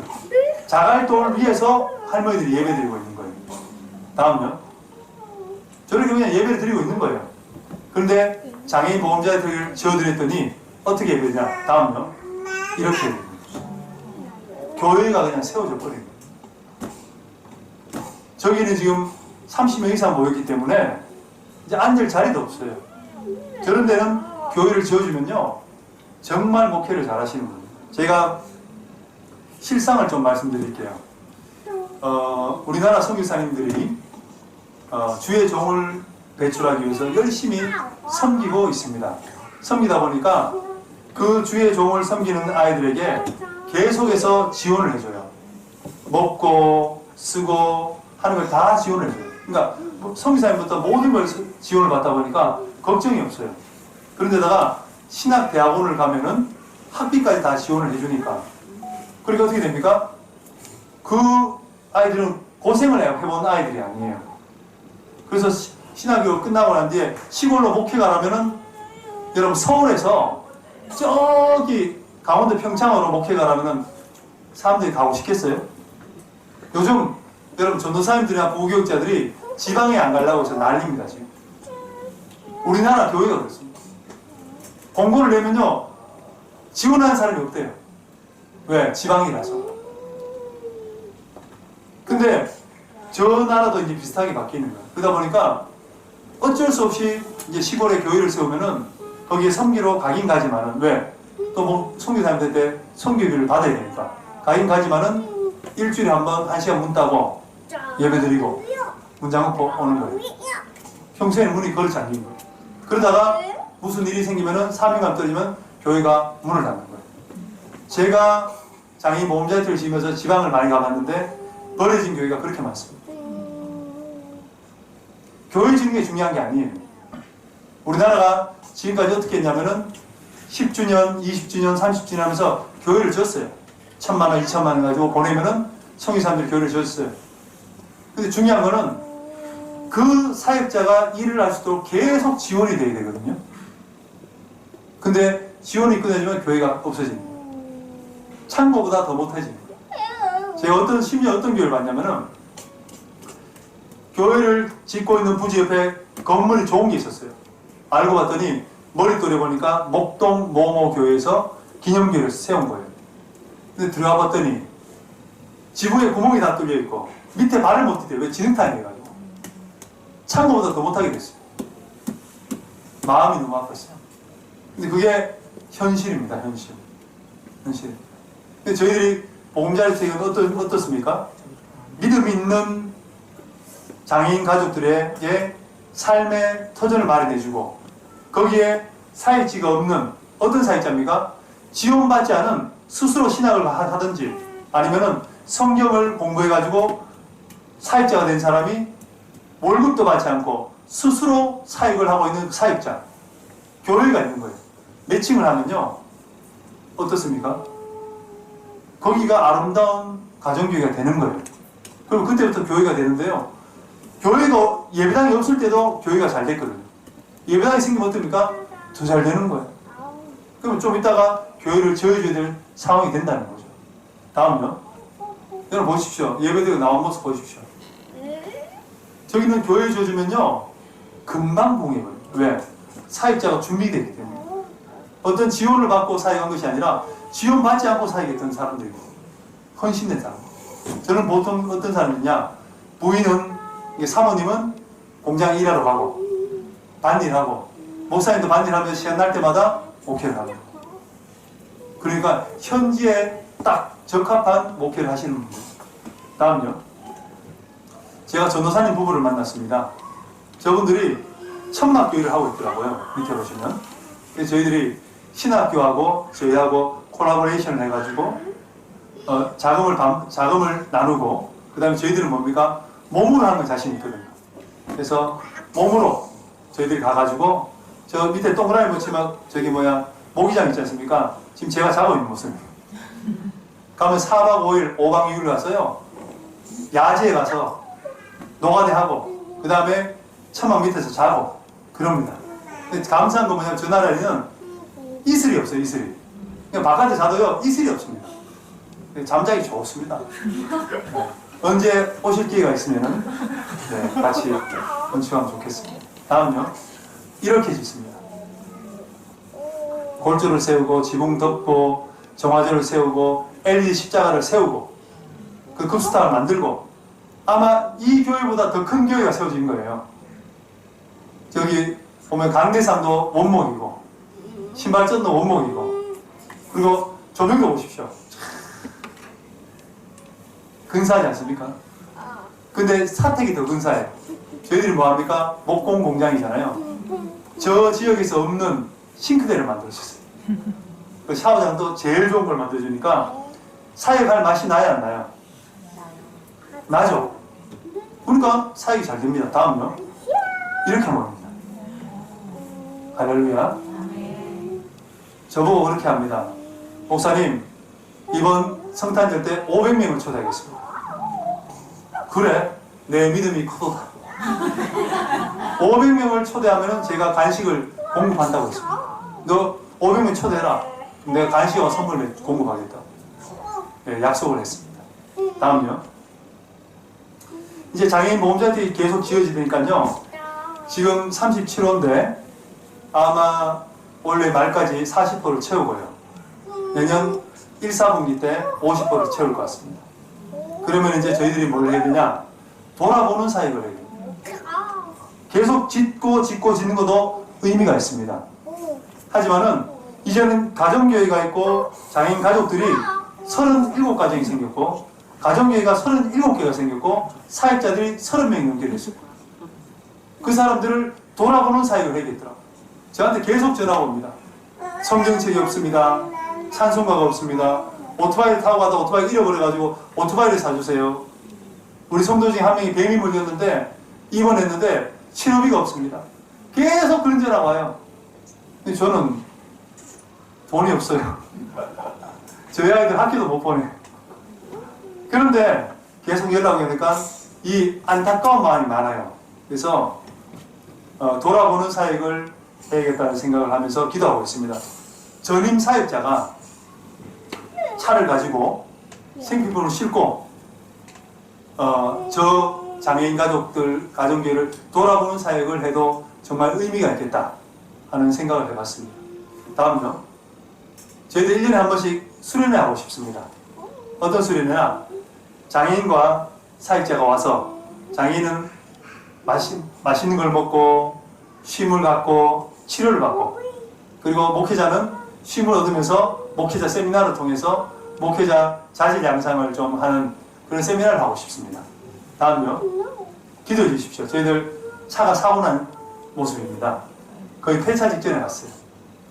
자갈돌 위에서 할머니들이 예배드리고 있는 거예요. 다음요. 저렇게 그냥 예배를 드리고 있는 거예요. 그런데 장애인 보험자들을 지어드렸더니 어떻게 예배드리냐. 다음요. 이렇게 예배드립니다. 교회가 그냥 세워져 버린 거예요. 저기는 지금 30명 이상 모였기 때문에 이제 앉을 자리도 없어요. 저런 데는 교회를 지어주면요 정말 목회를 잘 하시는 분이에요. 제가 실상을 좀 말씀드릴게요. 우리나라 선교사님들이 주의 종을 배출하기 위해서 열심히 섬기고 있습니다. 섬기다 보니까 그 주의 종을 섬기는 아이들에게 계속해서 지원을 해줘요. 먹고 쓰고 하는 걸 다 지원을 해줘요. 그러니까 선교사님부터 모든 걸 지원을 받다 보니까 걱정이 없어요. 그런데다가 신학대학원을 가면은 학비까지 다 지원을 해주니까 그러니까 어떻게 됩니까? 그 아이들은 고생을 해본 아이들이 아니에요. 그래서 신학교 끝나고 난 뒤에 시골로 목회 가라면은 여러분 서울에서 저기 강원도 평창으로 목회 가라면은 사람들이 가고 싶겠어요? 요즘 여러분 전도사님들이나 부교육자들이 지방에 안 가려고 해서 난립니다 지금. 우리나라 교회가 그렇습니다. 공고를 내면요 지원하는 사람이 없대요. 왜? 지방이라서. 근데 저 나라도 이제 비슷하게 바뀌는 거예요. 그러다 보니까 어쩔 수 없이 이제 시골에 교회를 세우면은 거기에 섬기러 가긴 가지만은 왜? 또 뭐 선교사님들한테 선교비를 받아야 되니까 가긴 가지만은 일주일에 한 번 1시간 문 따고 예배드리고 문 잠그고 오는 거예요. 평소에는 문이 걸어 잠긴 거예요. 그러다가 무슨 일이 생기면은 사명감 떨어지면 교회가 문을 닫는 거예요. 제가 장애인 보험자들을 지으면서 지방을 많이 가봤는데 버려진 교회가 그렇게 많습니다. 교회 짓는 게 중요한 게 아니에요. 우리나라가 지금까지 어떻게 했냐면은 10주년, 20주년, 30주년 하면서 교회를 지었어요. 1,000만원, 2,000만원 가지고 보내면은 성의사람들이 교회를 지었어요. 근데 중요한 거는 그 사역자가 일을 할 수 있도록 계속 지원이 돼야 되거든요. 근데 지원이 끊어지면 교회가 없어집니다. 창고보다 더 못해집니다. 제가 심지어 어떤 교회를 봤냐면은 교회를 짓고 있는 부지 옆에 건물이 좋은 게 있었어요. 알고 봤더니 머릿돌에 보니까 목동 모모 교회에서 기념교회를 세운 거예요. 근데 들어가 봤더니 지붕에 구멍이 다 뚫려 있고 밑에 발을 못 디뎌요. 왜? 지능탄이 해가지고. 창고보다 더 못하게 됐어요. 마음이 너무 아팠어요. 근데 그게 현실입니다. 현실. 근데 저희들이 보험자리책은 어떻습니까? 믿음 있는 장애인 가족들에게 삶의 터전을 마련해주고 거기에 사역지가 없는 어떤 사역자입니까? 지원받지 않은 스스로 신학을 하든지 아니면은 성경을 공부해가지고 사역자가 된 사람이 월급도 받지 않고 스스로 사역을 하고 있는 사역자 교회가 있는 거예요. 매칭을 하면요 어떻습니까? 거기가 아름다운 가정교회가 되는 거예요. 그럼 그때부터 교회가 되는데요. 교회가 예배당이 없을 때도 교회가 잘 됐거든요. 예배당이 생기면 어떻습니까? 더 잘 되는 거예요. 그럼 좀 이따가 교회를 지어줘야 될 상황이 된다는 거죠. 다음요. 여러분 보십시오. 예배드리고 나온 모습 보십시오. 저기는 교회 지어주면요 금방 봉해버려요. 왜? 사역자가 준비되기 때문에. 어떤 지원을 받고 사역한 것이 아니라 지원받지 않고 사역했던 사람들이고 헌신된 사람. 저는 보통 어떤 사람이냐 부인은 사모님은 공장에 일하러 가고 반일하고 목사님도 반일하면서 시간 날 때마다 목회를 하고 그러니까 현지에 딱 적합한 목회를 하시는 분들. 다음요. 제가 전도사님 부부를 만났습니다. 저분들이 천막교회를 하고 있더라고요. 밑에 보시면. 그래서 저희들이 신학교하고 저희하고 콜라보레이션을 해가지고 자금을 나누고, 그 다음에 저희들은 뭡니까? 몸으로 하는 건 자신이 있거든요. 그래서 몸으로 저희들이 가가지고, 저 밑에 동그라미 붙이면 저기 모기장 있지 않습니까? 지금 제가 자고 있는 모습입니다. 가면 4박 5일, 5박 6일 가서요, 야지에 가서 노가대 하고, 그 다음에 천막 밑에서 자고, 그럽니다. 근데 감사한 건 뭐냐면 저 나라에는 이슬이 없어요, 이슬이. 그냥 바깥에 자도요, 이슬이 없습니다. 잠자기 좋습니다. 네. 언제 오실 기회가 있으면 네, 같이 건축하면 좋겠습니다. 다음요. 이렇게 짓습니다. 골조를 세우고 지붕 덮고 정화조를 세우고 LED 십자가를 세우고 그 급수탑을 만들고 아마 이 교회보다 더 큰 교회가 세워진 거예요. 저기 보면 강대상도 원목이고 신발전도 원목이고 그리고 조명도 보십시오. 근사하지 않습니까? 근데 사택이 더 근사해요. 저희들이 뭐합니까? 목공 공장이잖아요. 저 지역에서 없는 싱크대를 만들었어요. 그 샤워장도 제일 좋은 걸 만들어주니까 사역할 맛이 나야 안 나요? 나죠? 그러니까 사역이 잘 됩니다. 다음요. 이렇게 모릅니다. 할렐루야. 저보고 그렇게 합니다. 목사님, 이번 성탄절 때 500명을 초대하겠습니다. 그래, 내 믿음이 크도다. 500명을 초대하면 제가 간식을 공급한다고 했습니다. 너 500명 초대해라. 내가 간식과 선물을 공급하겠다. 네, 약속을 했습니다. 다음요. 이제 장애인 보험자들이 계속 지어지니까요. 지금 37호인데 아마 올해 말까지 40%를 채우고요. 내년 1, 4분기 때 50%를 채울 것 같습니다. 그러면 이제 저희들이 뭘 해야 되냐? 돌아보는 사역을 해야 됩니다. 계속 짓고 짓는 것도 의미가 있습니다. 하지만은 이제는 가정교회가 있고 장애인 가족들이 37가정이 생겼고 가정교회가 37개가 생겼고 사역자들이 30명이 넘게 됐습니다. 그 사람들을 돌아보는 사역을 해야겠더라고요. 저한테 계속 전화가 옵니다. 성경책이 없습니다. 찬송가가 없습니다. 오토바이를 타고 가다 오토바이 잃어버려가지고 오토바이를 사주세요. 우리 성도 중에 한 명이 뱀이 물렸는데 입원했는데 치료비가 없습니다. 계속 그런 전화가 와요. 근데 저는 돈이 없어요. 저희 아이들 학교도 못 보내. 그런데 계속 연락이 오니까 이 안타까운 마음이 많아요. 그래서 돌아보는 사역을 해야겠다는 생각을 하면서 기도하고 있습니다. 전임 사역자가 차를 가지고 생필품을 싣고 저 장애인 가족들 가정교회를 돌아보는 사역을 해도 정말 의미가 있겠다 하는 생각을 해봤습니다. 다음요. 저희들 1년에 한 번씩 수련회 하고 싶습니다. 어떤 수련회나 장애인과 사역자가 와서 장애인은 맛있는 걸 먹고 쉼을 갖고 치료를 받고 그리고 목회자는 쉼을 얻으면서 목회자 세미나를 통해서 목회자 자질 양상을 좀 하는 그런 세미나를 하고 싶습니다. 다음요. 기도해 주십시오. 저희들 차가 사고 난 모습입니다. 거의 폐차 직전에 왔어요.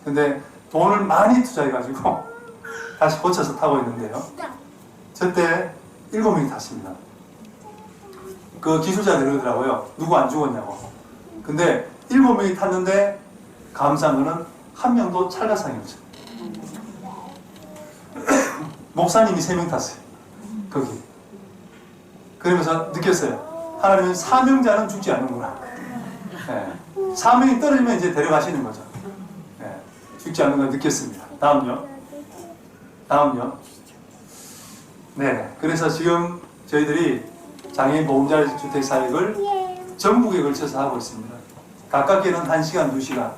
근데 돈을 많이 투자해가지고 다시 고쳐서 타고 있는데요. 저때 7명이 탔습니다. 그 기술자들이 그러더라고요. 누구 안 죽었냐고. 근데 7명이 탔는데 감사한 거는 한 명도 찰가상이 없어요. 목사님이 3명 탔어요. 거기. 그러면서 느꼈어요. 하나님은 사명자는 죽지 않는구나. 네. 사명이 떨어지면 이제 데려가시는 거죠. 네. 죽지 않는 걸 느꼈습니다. 다음요. 네. 그래서 지금 저희들이 장애인 보험자 주택 사역을 전국에 걸쳐서 하고 있습니다. 가깝게는 1시간, 2시간,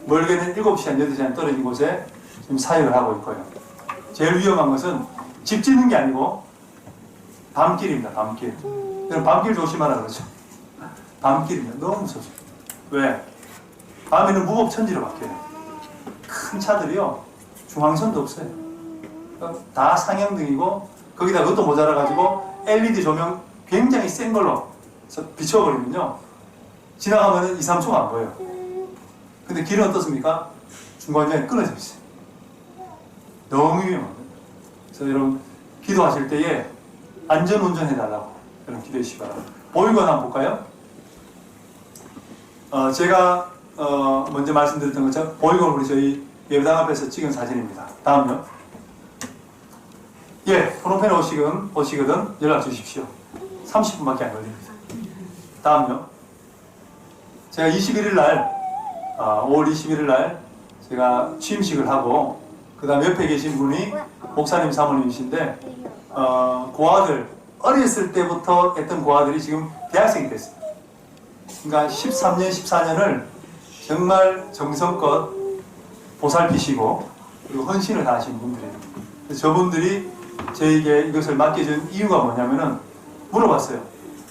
멀게는 7시간, 8시간 떨어진 곳에 지금 사역을 하고 있고요. 제일 위험한 것은 집 짓는 게 아니고 밤길입니다. 밤길. 밤길 조심하라 그러죠. 밤길입니다. 너무 무섭습니다. 왜? 밤에는 무법천지로 바뀌어요. 큰 차들이요. 중앙선도 없어요. 다 상향등이고 거기다 그것도 모자라가지고 LED 조명 굉장히 센 걸로 비춰버리면요. 지나가면 2, 3초가 안 보여요. 근데 길은 어떻습니까? 중간중간에 끊어져 있어요. 너무 위험합니다. 그래서 여러분 기도하실 때에 안전운전 해달라고 그런 기도해 주시기 바랍니다. 보육원 한번 볼까요? 제가 먼저 말씀드렸던 것처럼 보육원 우리 저희 예배당 앞에서 찍은 사진입니다. 다음요. 예, 프롬펜에 오시거든 연락 주십시오. 30분밖에 안 걸립니다. 다음요. 제가 21일 날, 5월 21일 날 제가 취임식을 하고, 그 다음 옆에 계신 분이 목사님 사모님이신데, 고아들, 어렸을 때부터 했던 고아들이 지금 대학생이 됐어요. 그러니까 13년, 14년을 정말 정성껏 보살피시고, 그리고 헌신을 다하신 분들이에요. 그래서 저분들이 저에게 이것을 맡겨준 이유가 뭐냐면은, 물어봤어요.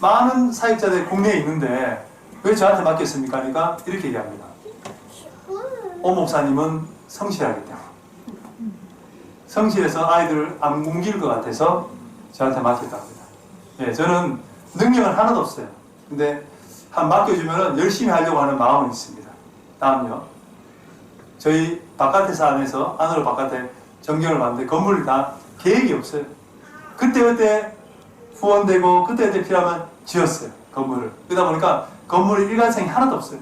많은 사역자들이 국내에 있는데 왜 저한테 맡겼습니까? 그러니까 이렇게 얘기합니다. 오 목사님은 성실하기 때문에, 성실해서 아이들을 안 굶길 것 같아서 저한테 맡겼다고 합니다. 예, 저는 능력은 하나도 없어요. 근데 한 맡겨주면 열심히 하려고 하는 마음은 있습니다. 다음요. 저희 바깥에서 안으로 바깥에 전경을 봤는데 건물이 다 계획이 없어요. 그때 후원되고 그때 필요하면 지었어요. 건물을. 그러다 보니까 건물에 일관성이 하나도 없어요.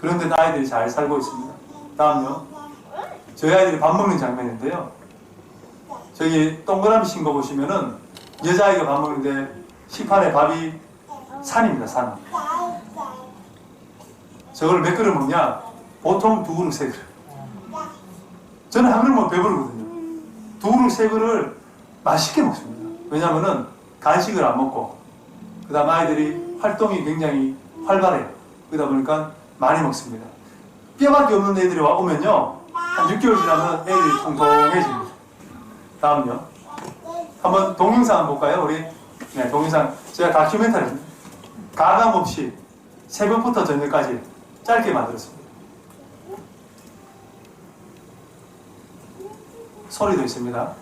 그런데 아이들이 잘 살고 있습니다. 다음요. 저희 아이들이 밥 먹는 장면인데요. 저기 동그라미 친 거 보시면은 여자아이가 밥 먹는데 식판에 밥이 산입니다. 산. 저걸 몇 그릇 먹냐? 보통 2그릇, 3그릇. 저는 한 그릇 먹으면 배부르거든요. 2그릇, 3그릇을 맛있게 먹습니다. 왜냐면은 간식을 안 먹고, 그 다음 아이들이 활동이 굉장히 활발해요. 그러다 보니까 많이 먹습니다. 뼈밖에 없는 애들이 오면요, 한 6개월 지나면 애들이 통통해집니다. 다음요. 한번 동영상 한번 볼까요? 우리 네, 동영상. 제가 다큐멘터리입니다. 가감 없이 새벽부터 저녁까지 짧게 만들었습니다. 소리도 있습니다.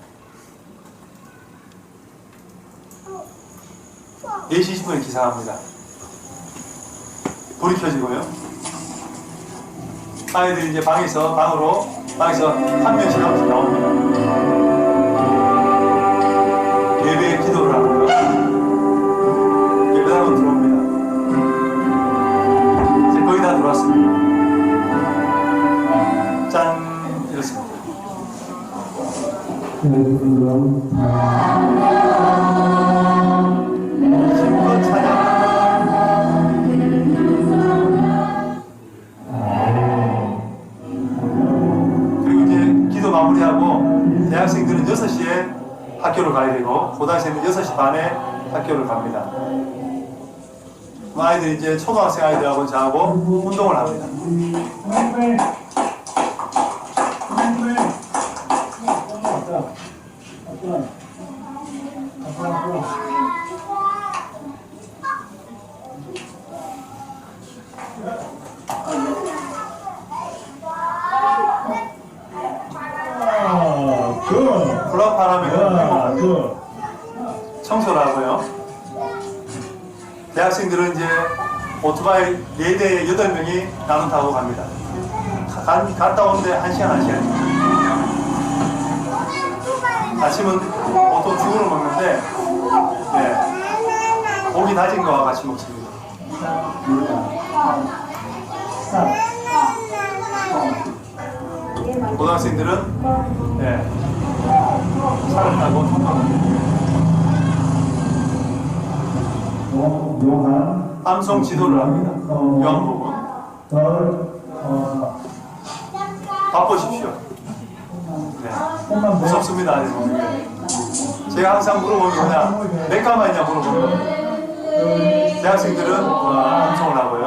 4시 10분에 기상합니다. 불이 켜지고요. 아이들이 이제 방에서 한 명씩 나옵니다. 예배에 기도를 하고요. 예배당으로 들어옵니다. 이제 거의 다 들어왔습니다. 짠! 이렇습니다. 힘껏 찬양. 그리고 이제 기도 마무리하고 대학생들은 6시에 학교를 가야 되고 고등학생은 6시 반에 학교를 갑니다. 아이들이 이제 초등학생 아이들하고 저하고 운동을 합니다. 플랫파람에 청소를 하고요. 대학생들은 이제 오토바이 4대에 8명이 나눠 타고 갑니다. 갔다 오는데 1시간. 아침은 보통 죽으로 먹는데, 네, 고기 다진 거와 같이 먹습니다. 고등학생들은 차를 타고 함성 지도를 합니다. 요한복음. 바쁘십시오. 네. 무섭습니다. 제가 항상 물어보는 게 뭐냐, 몇 가만 있냐 물어보면 대학생들은 함성을 하고요.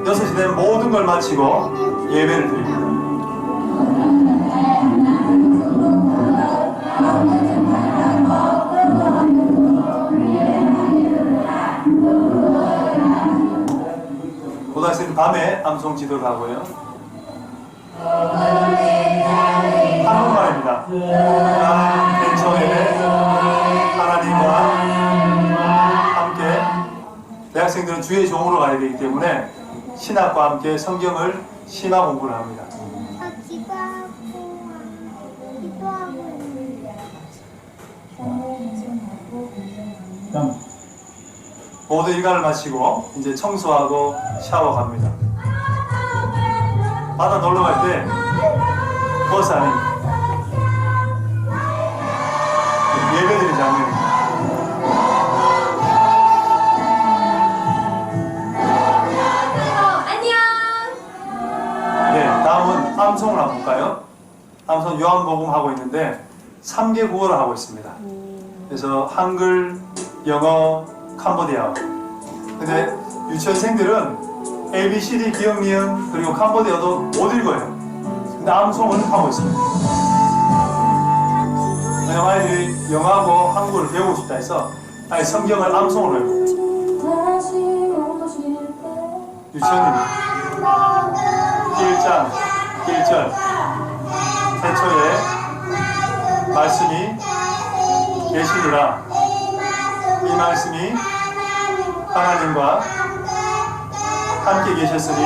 여섯 시 되면 모든 걸 마치고 예배를 드립니다. 고등학생은 밤에 암송 지도를 하고요. 한국말입니다. 대처에 하나님과 함께 대학생들은 주의 종으로 가야 되기 때문에 신학과 함께 성경을 심화 공부를 합니다. 모두 일과를 마치고 이제 청소하고 샤워 갑니다. 바다 놀러 갈 때 버스 안에 예배드리는 장면입니다. 네, 다음은 암송을 한번 볼까요? 암송 요한복음 하고 있는데 3개 국어를 하고 있습니다. 그래서 한글, 영어, 캄보디아. 근데 유치원생들은 A, B, C, D, 기억, 니은 그리고 캄보디아도 못 읽어요. 근데 암송은 하고 있습니다. 왜냐면 아이들이 영어하고 한국어를 배우고 싶다 해서 아예 성경을 암송으로 해요. 유치원입니다. 1장 1절 태초에 말씀이 계시니라. 이 말씀이 하나님과 함께 계셨으니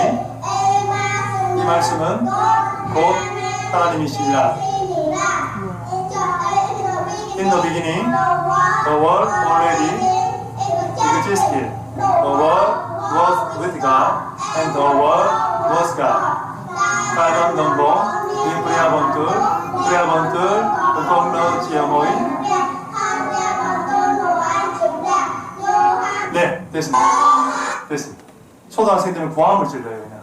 이 말씀은 곧 하나님이시니라. In the beginning, the word already existed. The word was with God, and the word was God. 가던 넘보, 프리아본툴, 우kom로 지어모인. 네, 됐습니다. 됐습니다. 초등학생들은 고함을 질러요, 그냥.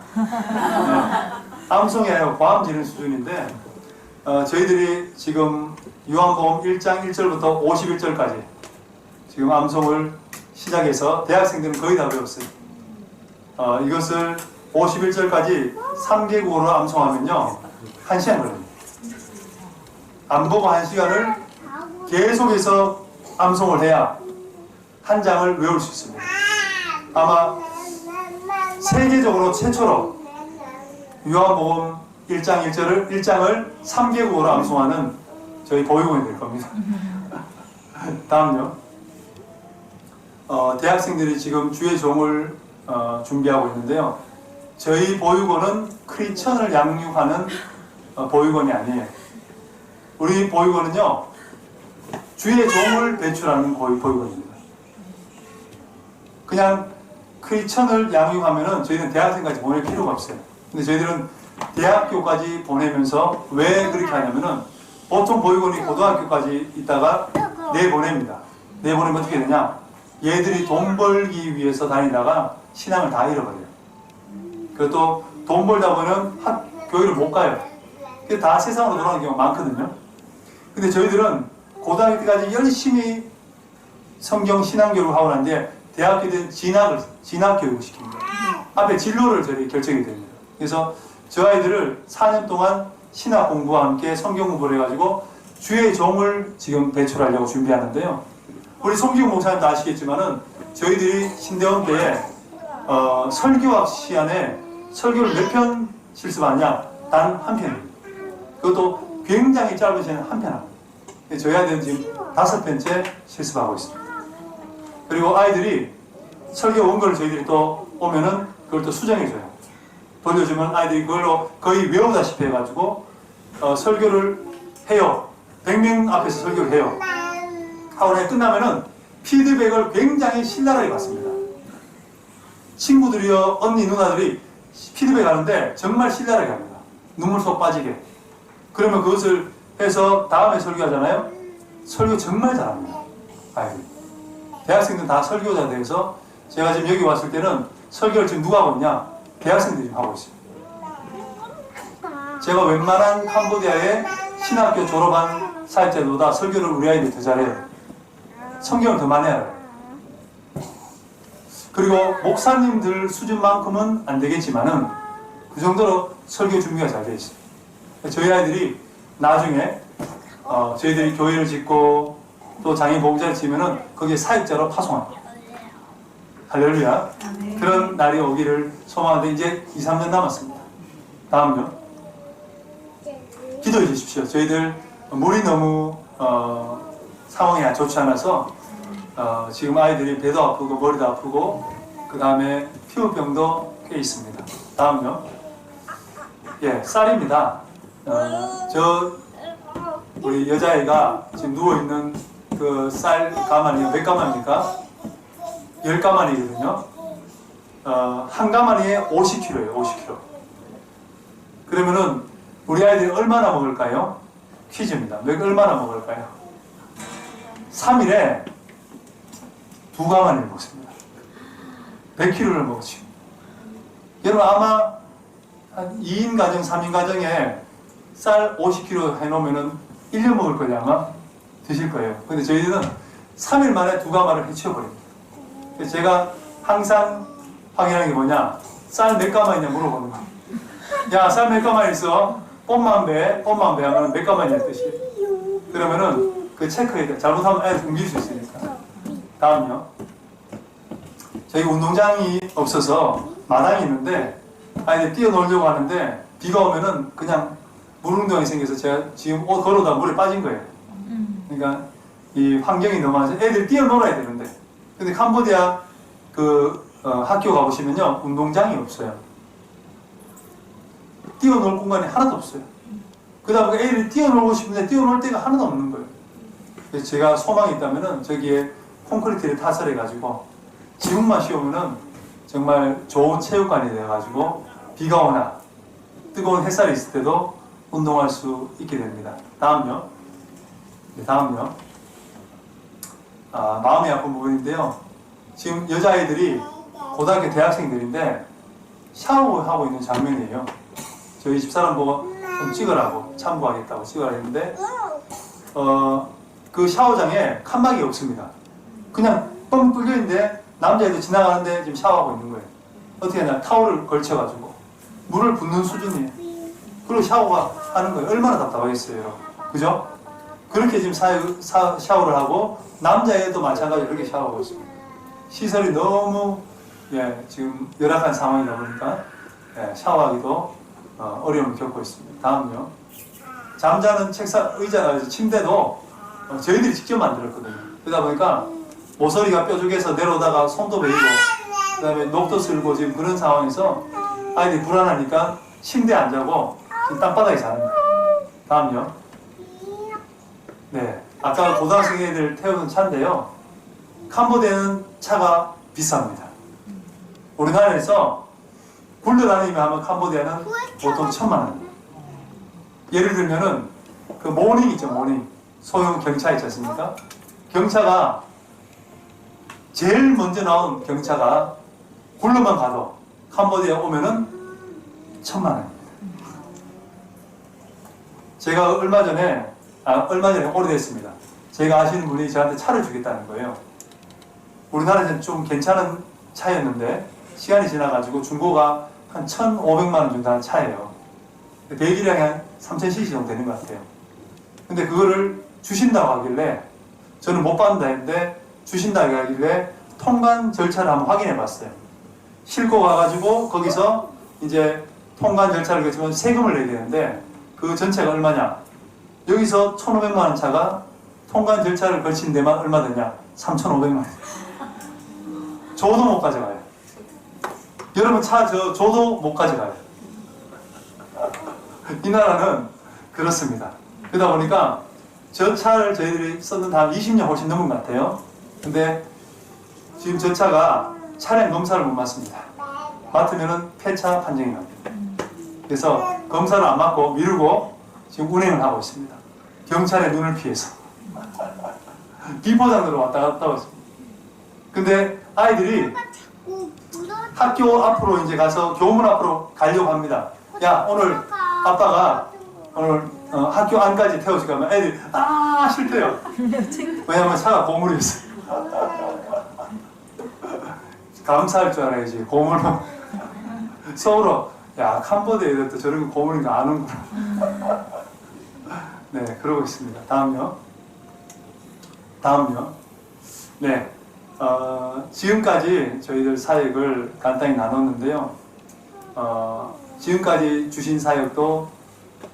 네. 암송이 아니라 고함 지르는 수준인데, 저희들이 지금 요한복음 1장 1절부터 51절까지 지금 암송을 시작해서 대학생들은 거의 다 배웠어요. 이것을 51절까지 3개국어로 암송하면요 1시간 걸립니다. 안 보고 1시간을 계속해서 암송을 해야 한 장을 외울 수 있습니다. 아마 세계적으로 최초로 요한복음 1장 1장을 3개국어로 암송하는 저희 보육원이 될 겁니다. 다음요. 대학생들이 지금 주의 종을 준비하고 있는데요. 저희 보육원은 크리스천을 양육하는 보육원이 아니에요. 우리 보육원은요, 주의 종을 배출하는 보육원입니다. 그냥 크리스천을 양육하면은 저희는 대학생까지 보낼 필요가 없어요. 근데 저희들은 대학교까지 보내면서 왜 그렇게 하냐면은 보통 보육원이 고등학교까지 있다가 내보냅니다. 내보내면 어떻게 되냐? 얘들이 돈 벌기 위해서 다니다가 신앙을 다 잃어버려요. 그리고 또 돈 벌다 보면 교회를 못 가요. 그게 다 세상으로 돌아가는 경우가 많거든요. 근데 저희들은 고등학교 때까지 열심히 성경 신앙 교육을 하고 난데 대학교 때 진학 교육을 시킵니다. 앞에 진로를 저희 결정이 됩니다. 그래서 저 아이들을 4년 동안 신학 공부와 함께 성경 공부를 해가지고 주의 종을 지금 배출하려고 준비하는데요. 우리 송기웅 목사님도 아시겠지만은 저희들이 신대원 때에 설교학 시간에 설교를 몇 편 실습하냐? 단 한 편입니다. 그것도 굉장히 짧은 시간에 한 편 합니다. 저희 아이들은 지금 5편째 실습하고 있습니다. 그리고 아이들이 설교 원고를 저희들이 또 오면은 그걸 또 수정해줘요. 돌려주면 아이들이 그걸로 거의 외우다시피 해가지고 설교를 해요. 100명 앞에서 설교를 해요. 하고 끝나면은 피드백을 굉장히 신랄하게 받습니다. 친구들이요, 언니, 누나들이 피드백 하는데 정말 신랄하게 합니다. 눈물 쏙 빠지게. 그러면 그것을 해서 다음에 설교하잖아요. 설교 정말 잘합니다. 아이들. 대학생들은 다 설교자가 돼서 제가 지금 여기 왔을 때는 설교를 지금 누가 하고 있냐? 대학생들이 지금 하고 있어요. 제가 웬만한 캄보디아의 신학교 졸업한 사역자들보다 설교를 우리 아이들이 더 잘해요. 성경을 더 많이 알아요. 그리고 목사님들 수준만큼은 안 되겠지만은 그 정도로 설교 준비가 잘 되어 있어요. 저희 아이들이 나중에 저희들이 교회를 짓고 또 장애인 보호자를 지으면은 거기에 사역자로 파송합니다. 할렐루야. 그런 날이 오기를 소망하는데 이제 2, 3년 남았습니다. 다음요. 기도해 주십시오. 저희들 물이 너무 상황이 좋지 않아서 지금 아이들이 배도 아프고 머리도 아프고 그 다음에 피부병도 꽤 있습니다. 다음요. 예, 쌀입니다. 우리 여자애가 지금 누워있는 그 쌀 가마니요. 몇 가마입니까? 10가마니거든요. 한 가마니에 50kg예요. 50kg. 그러면은 우리 아이들이 얼마나 먹을까요? 퀴즈입니다. 얼마나 먹을까요? 3일에 2가마니를 먹습니다. 100kg를 먹었죠. 여러분 아마 한 2인 가정, 3인 가정에 쌀 50kg 해놓으면은 1년 먹을 거냐 아마 드실 거예요. 근데 저희들은 3일 만에 2가마를 해치워버립니다. 그래서 제가 항상 확인하는 게 뭐냐, 쌀 몇 가마 있냐 물어보는 거야. 야, 쌀 몇 가마 있어? 뻔만 배 하면 몇 가마 있냐 뜻이에요. 그러면은 그 체크해야 돼. 잘못하면 애들 옮길 수 있으니까. 다음요. 저희 운동장이 없어서 마당이 있는데 아이들 뛰어놀려고 하는데 비가 오면은 그냥 물운동이 생겨서 제가 지금 옷 걸어다 물에 빠진 거예요. 그러니까 이 환경이 너무 안 좋아서 애들 뛰어놀아야 되는데, 근데 캄보디아 학교 가보시면요 운동장이 없어요. 뛰어놀 공간이 하나도 없어요. 그러다 보니까 애들이 뛰어놀고 싶은데 뛰어놀 데가 하나도 없는 거예요. 그래서 제가 소망이 있다면은 저기에 콘크리트를 타설해 가지고 지금만 쉬우면은 정말 좋은 체육관이 돼 가지고 비가 오나 뜨거운 햇살이 있을 때도 운동할 수 있게 됩니다. 다음요. 네, 다음요. 마음이 아픈 부분인데요. 지금 여자아이들이 고등학교 대학생들인데 샤워하고 있는 장면이에요. 저희 집사람 보고 좀 찍으라고, 참고하겠다고 찍으라 했는데 그 샤워장에 칸막이 없습니다. 그냥 뻥 뚫려 있는데 남자애도 지나가는데 지금 샤워하고 있는 거예요. 어떻게 하냐, 타올을 걸쳐가지고 물을 붓는 수준이에요. 그리고 샤워가 하는 거예요. 얼마나 답답하겠어요, 여러분. 그죠? 그렇게 지금 샤워를 하고 남자애도 마찬가지로 이렇게 샤워하고 있습니다. 시설이 너무 지금 열악한 상황이다 보니까 샤워하기도 어려움을 겪고 있습니다. 다음요. 잠자는 책상, 의자, 침대도 저희들이 직접 만들었거든요. 그러다 보니까 모서리가 뾰족해서 내려오다가 손도 베이고 그 다음에 녹도 쓸고 지금 그런 상황에서 아이들이 불안하니까 침대에 안 자고 지금 땅바닥에 자는 거예요. 다음요. 네, 아까 고등학생 애들 태우는 차인데요. 캄보디아는 차가 비쌉니다. 우리나라에서 굴러다니며 하면 캄보디아는 보통 1,000만 원. 예를 들면은 그 모닝 있죠, 모닝. 소형 경차 있지 않습니까? 경차가 제일 먼저 나온 경차가 굴러만 가도 캄보디아 오면은 1,000만 원입니다. 제가 얼마 전에 오래됐습니다. 제가 아시는 분이 저한테 차를 주겠다는 거예요. 우리나라에서는 좀 괜찮은 차였는데 시간이 지나가지고 중고가 한 1,500만 원 정도 하는 차예요. 배기량이 한 3,000cc 정도 되는 것 같아요. 근데 그거를 주신다고 하길래 저는 못 받는다 했는데 주신다고 하길래 통관 절차를 한번 확인해 봤어요. 싣고 가가지고 거기서 이제 통관 절차를 거치면 세금을 내야 되는데 그 전체가 얼마냐? 여기서 1,500만 원 차가 통관 절차를 거친 데만 얼마 되냐? 3,500만 원. 저도 못 가져가요. 여러분 차 저도 못 가져가요. 이 나라는 그렇습니다. 그러다 보니까 저 차를 저희들이 썼는데 한 20년 훨씬 넘은 것 같아요. 근데 지금 저 차가 차량 검사를 못 맡습니다. 맡으면은 폐차 판정이 납니다. 그래서 검사를 안 맡고 미루고 지금 운행을 하고 있습니다. 경찰의 눈을 피해서. 비포장으로 왔다 갔다 하고 있습니다. 근데 아이들이 학교 앞으로 이제 가서 교문 앞으로 가려고 합니다. 야, 오늘 아빠가 오늘 학교 안까지 태워줄 가면 애들이 싫대요. 왜냐면 차가 고물이었어요. 감사할 줄 알아야지. 고물로 서울로 야, 캄보디아 애들도 저런 거 고물인 거 아는구나. 네, 그러고 있습니다. 다음요. 네, 지금까지 저희들 사역을 간단히 나눴는데요. 지금까지 주신 사역도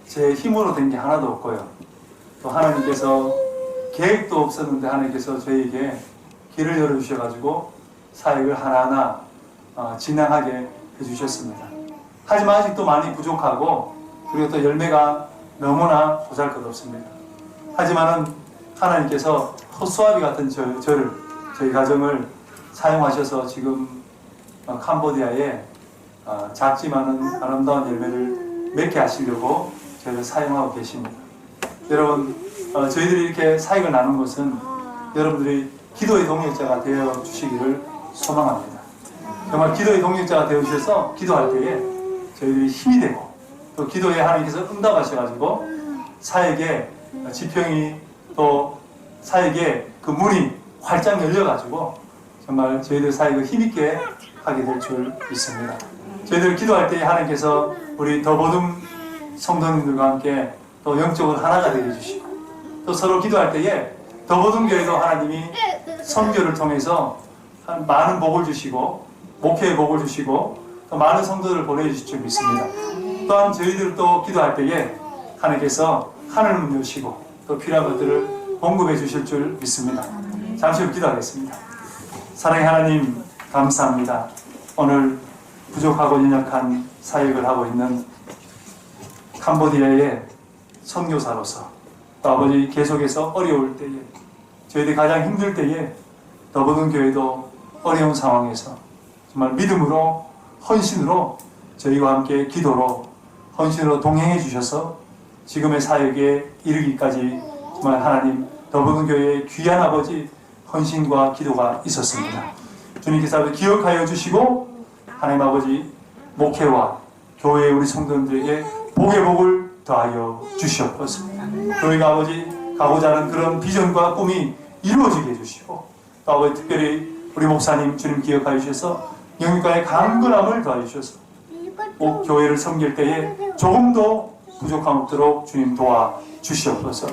제 힘으로 된 게 하나도 없고요. 또 하나님께서 계획도 없었는데 하나님께서 저희에게 길을 열어주셔가지고 사역을 하나하나 진행하게 해주셨습니다. 하지만 아직도 많이 부족하고 그리고 또 열매가 너무나 보잘것없습니다. 하지만은 하나님께서 호수아비 같은 저희 가정을 사용하셔서 지금 캄보디아에 작지만은 아름다운 열매를 맺게 하시려고 저희를 사용하고 계십니다. 여러분, 저희들이 이렇게 사역을 나눈 것은 여러분들이 기도의 동력자가 되어 주시기를 소망합니다. 정말 기도의 동력자가 되어 주셔서 기도할 때에 저희들이 힘이 되고, 또 기도에 하나님께서 응답하셔가지고 사역의 지평이, 또 사역의 그 문이 활짝 열려가지고 정말 저희들 사역을 힘있게 하게 될 줄 믿습니다. 저희들 기도할 때에 하나님께서 우리 더보듬 성도님들과 함께 또 영적으로 하나가 되게 해주시고, 또 서로 기도할 때에 더보듬 교회도 하나님이 선교를 통해서 많은 복을 주시고, 목회의 복을 주시고, 또 많은 성도들을 보내주실 줄 믿습니다. 또한 저희들 또 기도할 때에 하나님께서 하늘 문 여시고 또 필요한 것들을 공급해 주실 줄 믿습니다. 잠시 후 기도하겠습니다. 사랑의 하나님, 감사합니다. 오늘 부족하고 연약한 사역을 하고 있는 캄보디아의 선교사로서, 또 아버지 계속해서 어려울 때에, 저희들이 가장 힘들 때에 더보듬 교회도 어려운 상황에서 정말 믿음으로, 헌신으로, 저희와 함께 기도로, 헌신으로 동행해 주셔서 지금의 사역에 이르기까지 정말 하나님, 더보듬 교회의 귀한 아버지 헌신과 기도가 있었습니다. 주님께서 기억하여 주시고 하나님 아버지 목회와 교회의 우리 성도님들에게 복의 복을 더하여 주시옵소서. 교회가 아버지 가고자 하는 그런 비전과 꿈이 이루어지게 해주시고, 또 아버지 특별히 우리 목사님 주님 기억하여 주셔서 영육간의 강건함을 더하여 주셔서 꼭 교회를 섬길 때에 조금도 부족함 없도록 주님 도와 주시옵소서.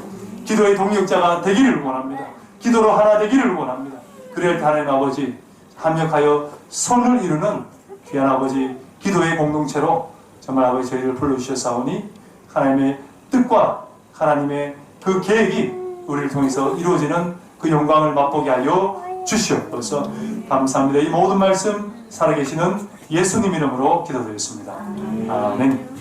기도의 동력자가 되기를 원합니다. 기도로 하나 되기를 원합니다. 그럴 때 하나님 아버지 합력하여 선을 이루는 귀한 아버지 기도의 공동체로 정말 아버지 저희를 불러주셨사오니 하나님의 뜻과 하나님의 그 계획이 우리를 통해서 이루어지는 그 영광을 맛보게 하여 주시옵소서. 감사합니다. 이 모든 말씀 살아계시는 예수님 이름으로 기도드렸습니다. 아멘.